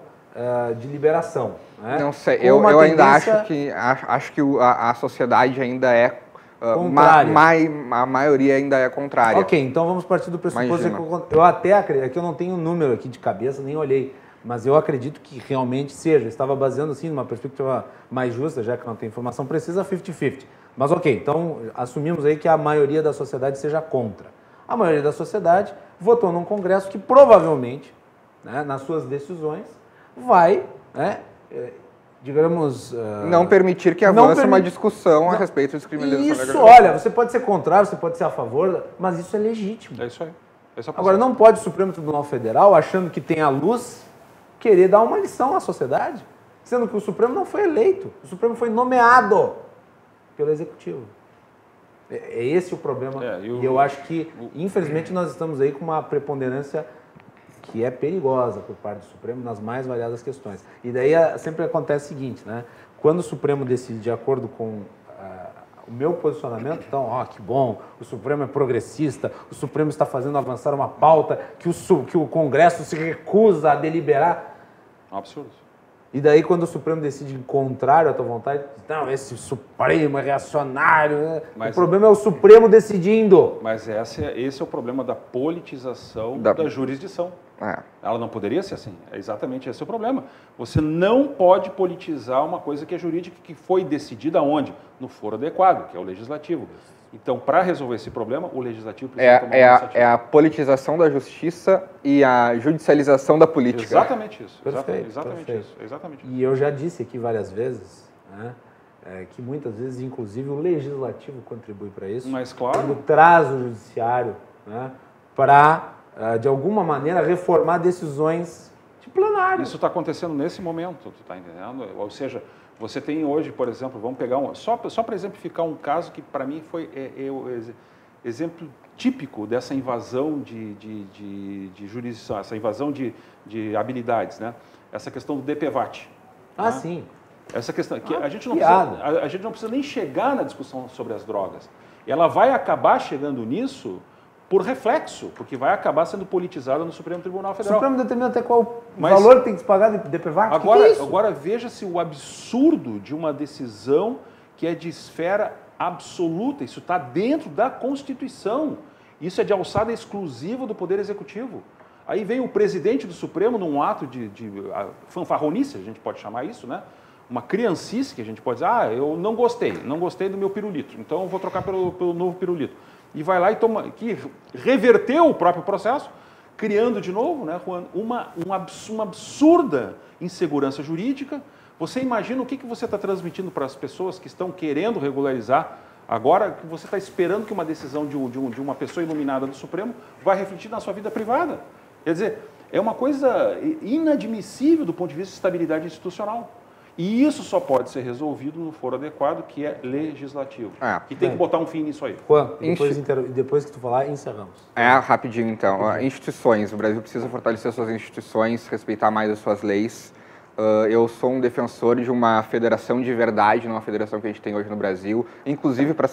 de liberação. Né? Não sei, eu ainda acho que a sociedade ainda é a maioria ainda é contrária. Ok, então vamos partir do pressuposto que eu até acredito, que eu não tenho um número aqui de cabeça, nem olhei, mas eu acredito que realmente seja. Eu estava baseando assim numa perspectiva mais justa, já que não tem informação precisa, 50-50. Mas ok, então assumimos aí que a maioria da sociedade seja contra. A maioria da sociedade votou num Congresso que provavelmente, né, nas suas decisões, vai, né, digamos... não permitir que avance uma discussão a respeito de descriminalização. Isso, olha, você pode ser contrário, você pode ser a favor, mas isso é legítimo. É isso aí. Agora, não pode o Supremo Tribunal Federal, achando que tem a luz, querer dar uma lição à sociedade, sendo que o Supremo não foi eleito, o Supremo foi nomeado pelo Executivo. É esse o problema, e eu acho que, infelizmente, nós estamos aí com uma preponderância que é perigosa por parte do Supremo nas mais variadas questões. E daí sempre acontece o seguinte, né? Quando o Supremo decide de acordo com o meu posicionamento, então, que bom, o Supremo é progressista, o Supremo está fazendo avançar uma pauta que o Congresso se recusa a deliberar. Um absurdo. E daí, quando o Supremo decide contrário à tua vontade, não, esse Supremo é reacionário, né? O problema é o Supremo decidindo. Mas esse é o problema da politização da jurisdição. Ela não poderia ser assim. É exatamente esse o problema. Você não pode politizar uma coisa que é jurídica, que foi decidida onde? No foro adequado, que é o legislativo. Então, para resolver esse problema, o legislativo precisa tomar uma iniciativa. É a politização da justiça e a judicialização da política. Exatamente isso. Perfeito, exatamente perfeito. isso. Exatamente isso. E eu já disse aqui várias vezes, né, que muitas vezes, inclusive, o legislativo contribui para isso. Mas, claro. Quando traz o judiciário, né, para, de alguma maneira, reformar decisões de plenário. Isso está acontecendo nesse momento, tu está entendendo? Ou seja, você tem hoje, por exemplo, vamos pegar só para exemplificar um caso que para mim foi o exemplo típico dessa invasão de jurisdição, essa invasão de habilidades, né? Essa questão do DPVAT. Né? Sim. Essa questão que a gente não precisa nem chegar na discussão sobre as drogas. Ela vai acabar chegando nisso por reflexo, porque vai acabar sendo politizada no Supremo Tribunal Federal. O Supremo determina até qual valor tem que se pagar de DPVAT? Agora veja-se o absurdo de uma decisão que é de esfera absoluta. Isso está dentro da Constituição. Isso é de alçada exclusiva do Poder Executivo. Aí vem o presidente do Supremo num ato de fanfarronice, a gente pode chamar isso, né? Uma criancice que a gente pode dizer, eu não gostei do meu pirulito, então eu vou trocar pelo novo pirulito. E vai lá e que reverteu o próprio processo, criando de novo, né, Juan, uma absurda insegurança jurídica. Você imagina o que você está transmitindo para as pessoas que estão querendo regularizar, agora que você está esperando que uma decisão de uma pessoa iluminada do Supremo vai refletir na sua vida privada. Quer dizer, é uma coisa inadmissível do ponto de vista de estabilidade institucional. E isso só pode ser resolvido no foro adequado, que é legislativo. E tem que botar um fim nisso aí. Juan, depois que tu falar, encerramos. Rapidinho então. Instituições. O Brasil precisa fortalecer suas instituições, respeitar mais as suas leis. Eu sou um defensor de uma federação de verdade, não uma federação que a gente tem hoje no Brasil, inclusive para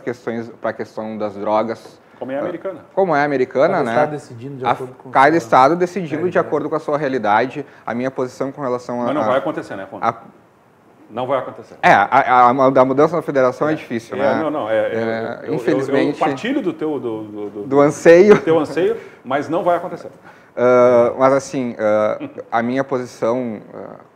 a questão das drogas. Como é a americana. Como é a americana, né? Cada estado decidindo de acordo com cada estado decidindo de acordo com a sua realidade. A minha posição com relação a... Mas não vai acontecer, né, Juan? Não vai acontecer. A mudança na federação é difícil, né? Infelizmente. Eu partilho do teu do anseio. Do teu anseio, mas não vai acontecer. Mas assim, a minha posição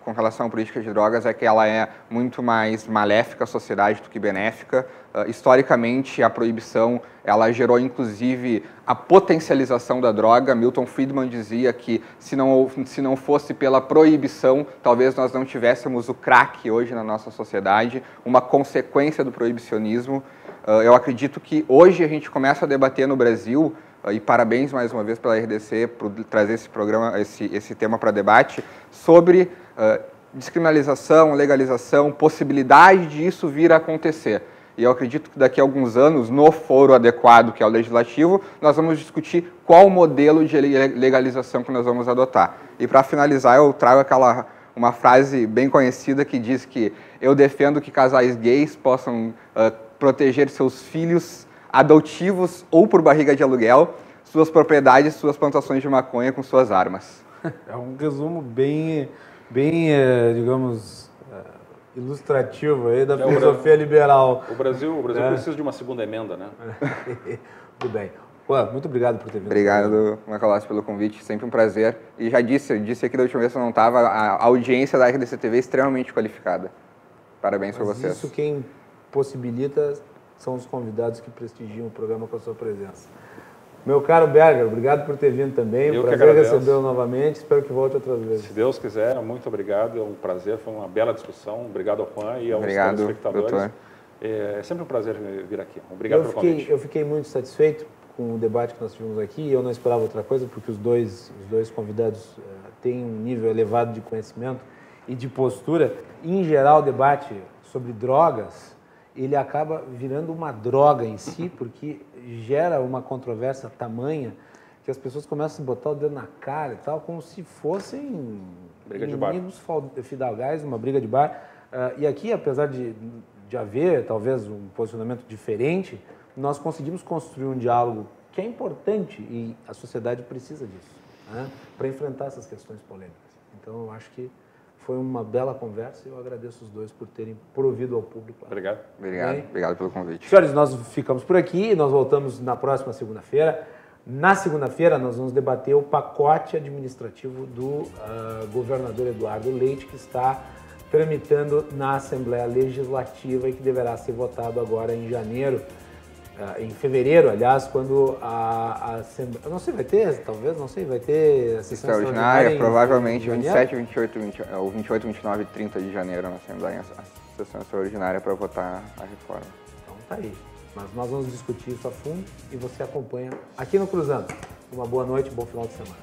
com relação à política de drogas é que ela é muito mais maléfica à sociedade do que benéfica. Historicamente, a proibição ela gerou, inclusive, a potencialização da droga. Milton Friedman dizia que se não fosse pela proibição, talvez nós não tivéssemos o crack hoje na nossa sociedade, uma consequência do proibicionismo. Eu acredito que hoje a gente começa a debater no Brasil, e parabéns mais uma vez pela RDC por trazer esse programa, esse tema para debate, sobre descriminalização, legalização, possibilidade de isso vir a acontecer. E eu acredito que daqui a alguns anos, no foro adequado, que é o legislativo, nós vamos discutir qual modelo de legalização que nós vamos adotar. E para finalizar, eu trago uma frase bem conhecida que diz que eu defendo que casais gays possam proteger seus filhos adotivos ou por barriga de aluguel, suas propriedades, suas plantações de maconha com suas armas. É um resumo bem digamos, ilustrativo aí da filosofia liberal. O Brasil precisa de uma segunda emenda, né? Tudo bem. Pô, muito obrigado por ter vindo. Obrigado, Macalossi, pelo convite, sempre um prazer. E eu disse aqui da última vez que eu não estava, a audiência da RDC TV é extremamente qualificada. Parabéns para vocês. Isso quem possibilita são os convidados que prestigiam o programa com a sua presença. Meu caro Berger, obrigado por ter vindo também. Prazer recebê-lo novamente. Espero que volte outras vezes. Se Deus quiser, muito obrigado. É um prazer, foi uma bela discussão. Obrigado ao Juan e aos telespectadores. Doutor. É sempre um prazer vir aqui. Obrigado pelo convite. Eu fiquei muito satisfeito com o debate que nós tivemos aqui. Eu não esperava outra coisa, porque os dois convidados têm um nível elevado de conhecimento e de postura. Em geral, o debate sobre drogas, ele acaba virando uma droga em si, porque gera uma controvérsia tamanha que as pessoas começam a botar o dedo na cara e tal, como se fossem inimigos fidalgais, uma briga de bar. E aqui, apesar de haver, talvez, um posicionamento diferente, nós conseguimos construir um diálogo que é importante e a sociedade precisa disso, né, para enfrentar essas questões polêmicas. Então, eu acho que foi uma bela conversa e eu agradeço os dois por terem provido ao público. Obrigado. Obrigado pelo convite. Senhores, nós ficamos por aqui e nós voltamos na próxima segunda-feira. Na segunda-feira, nós vamos debater o pacote administrativo do governador Eduardo Leite, que está tramitando na Assembleia Legislativa e que deverá ser votado agora em janeiro, em fevereiro, aliás, quando a Assembleia... Não sei, vai ter, talvez, não sei, vai ter... Sessão extraordinária, provavelmente 27, 28, 29 e 30 de janeiro na Assembleia, a sessão extraordinária para votar a reforma. Então tá aí. Mas nós vamos discutir isso a fundo e você acompanha aqui no Cruzando. Uma boa noite, bom final de semana.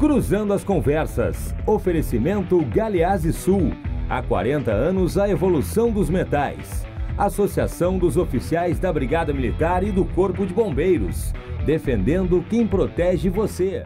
Cruzando as conversas. Oferecimento Galeazzi Sul. Há 40 anos a evolução dos metais. Associação dos Oficiais da Brigada Militar e do Corpo de Bombeiros. Defendendo quem protege você.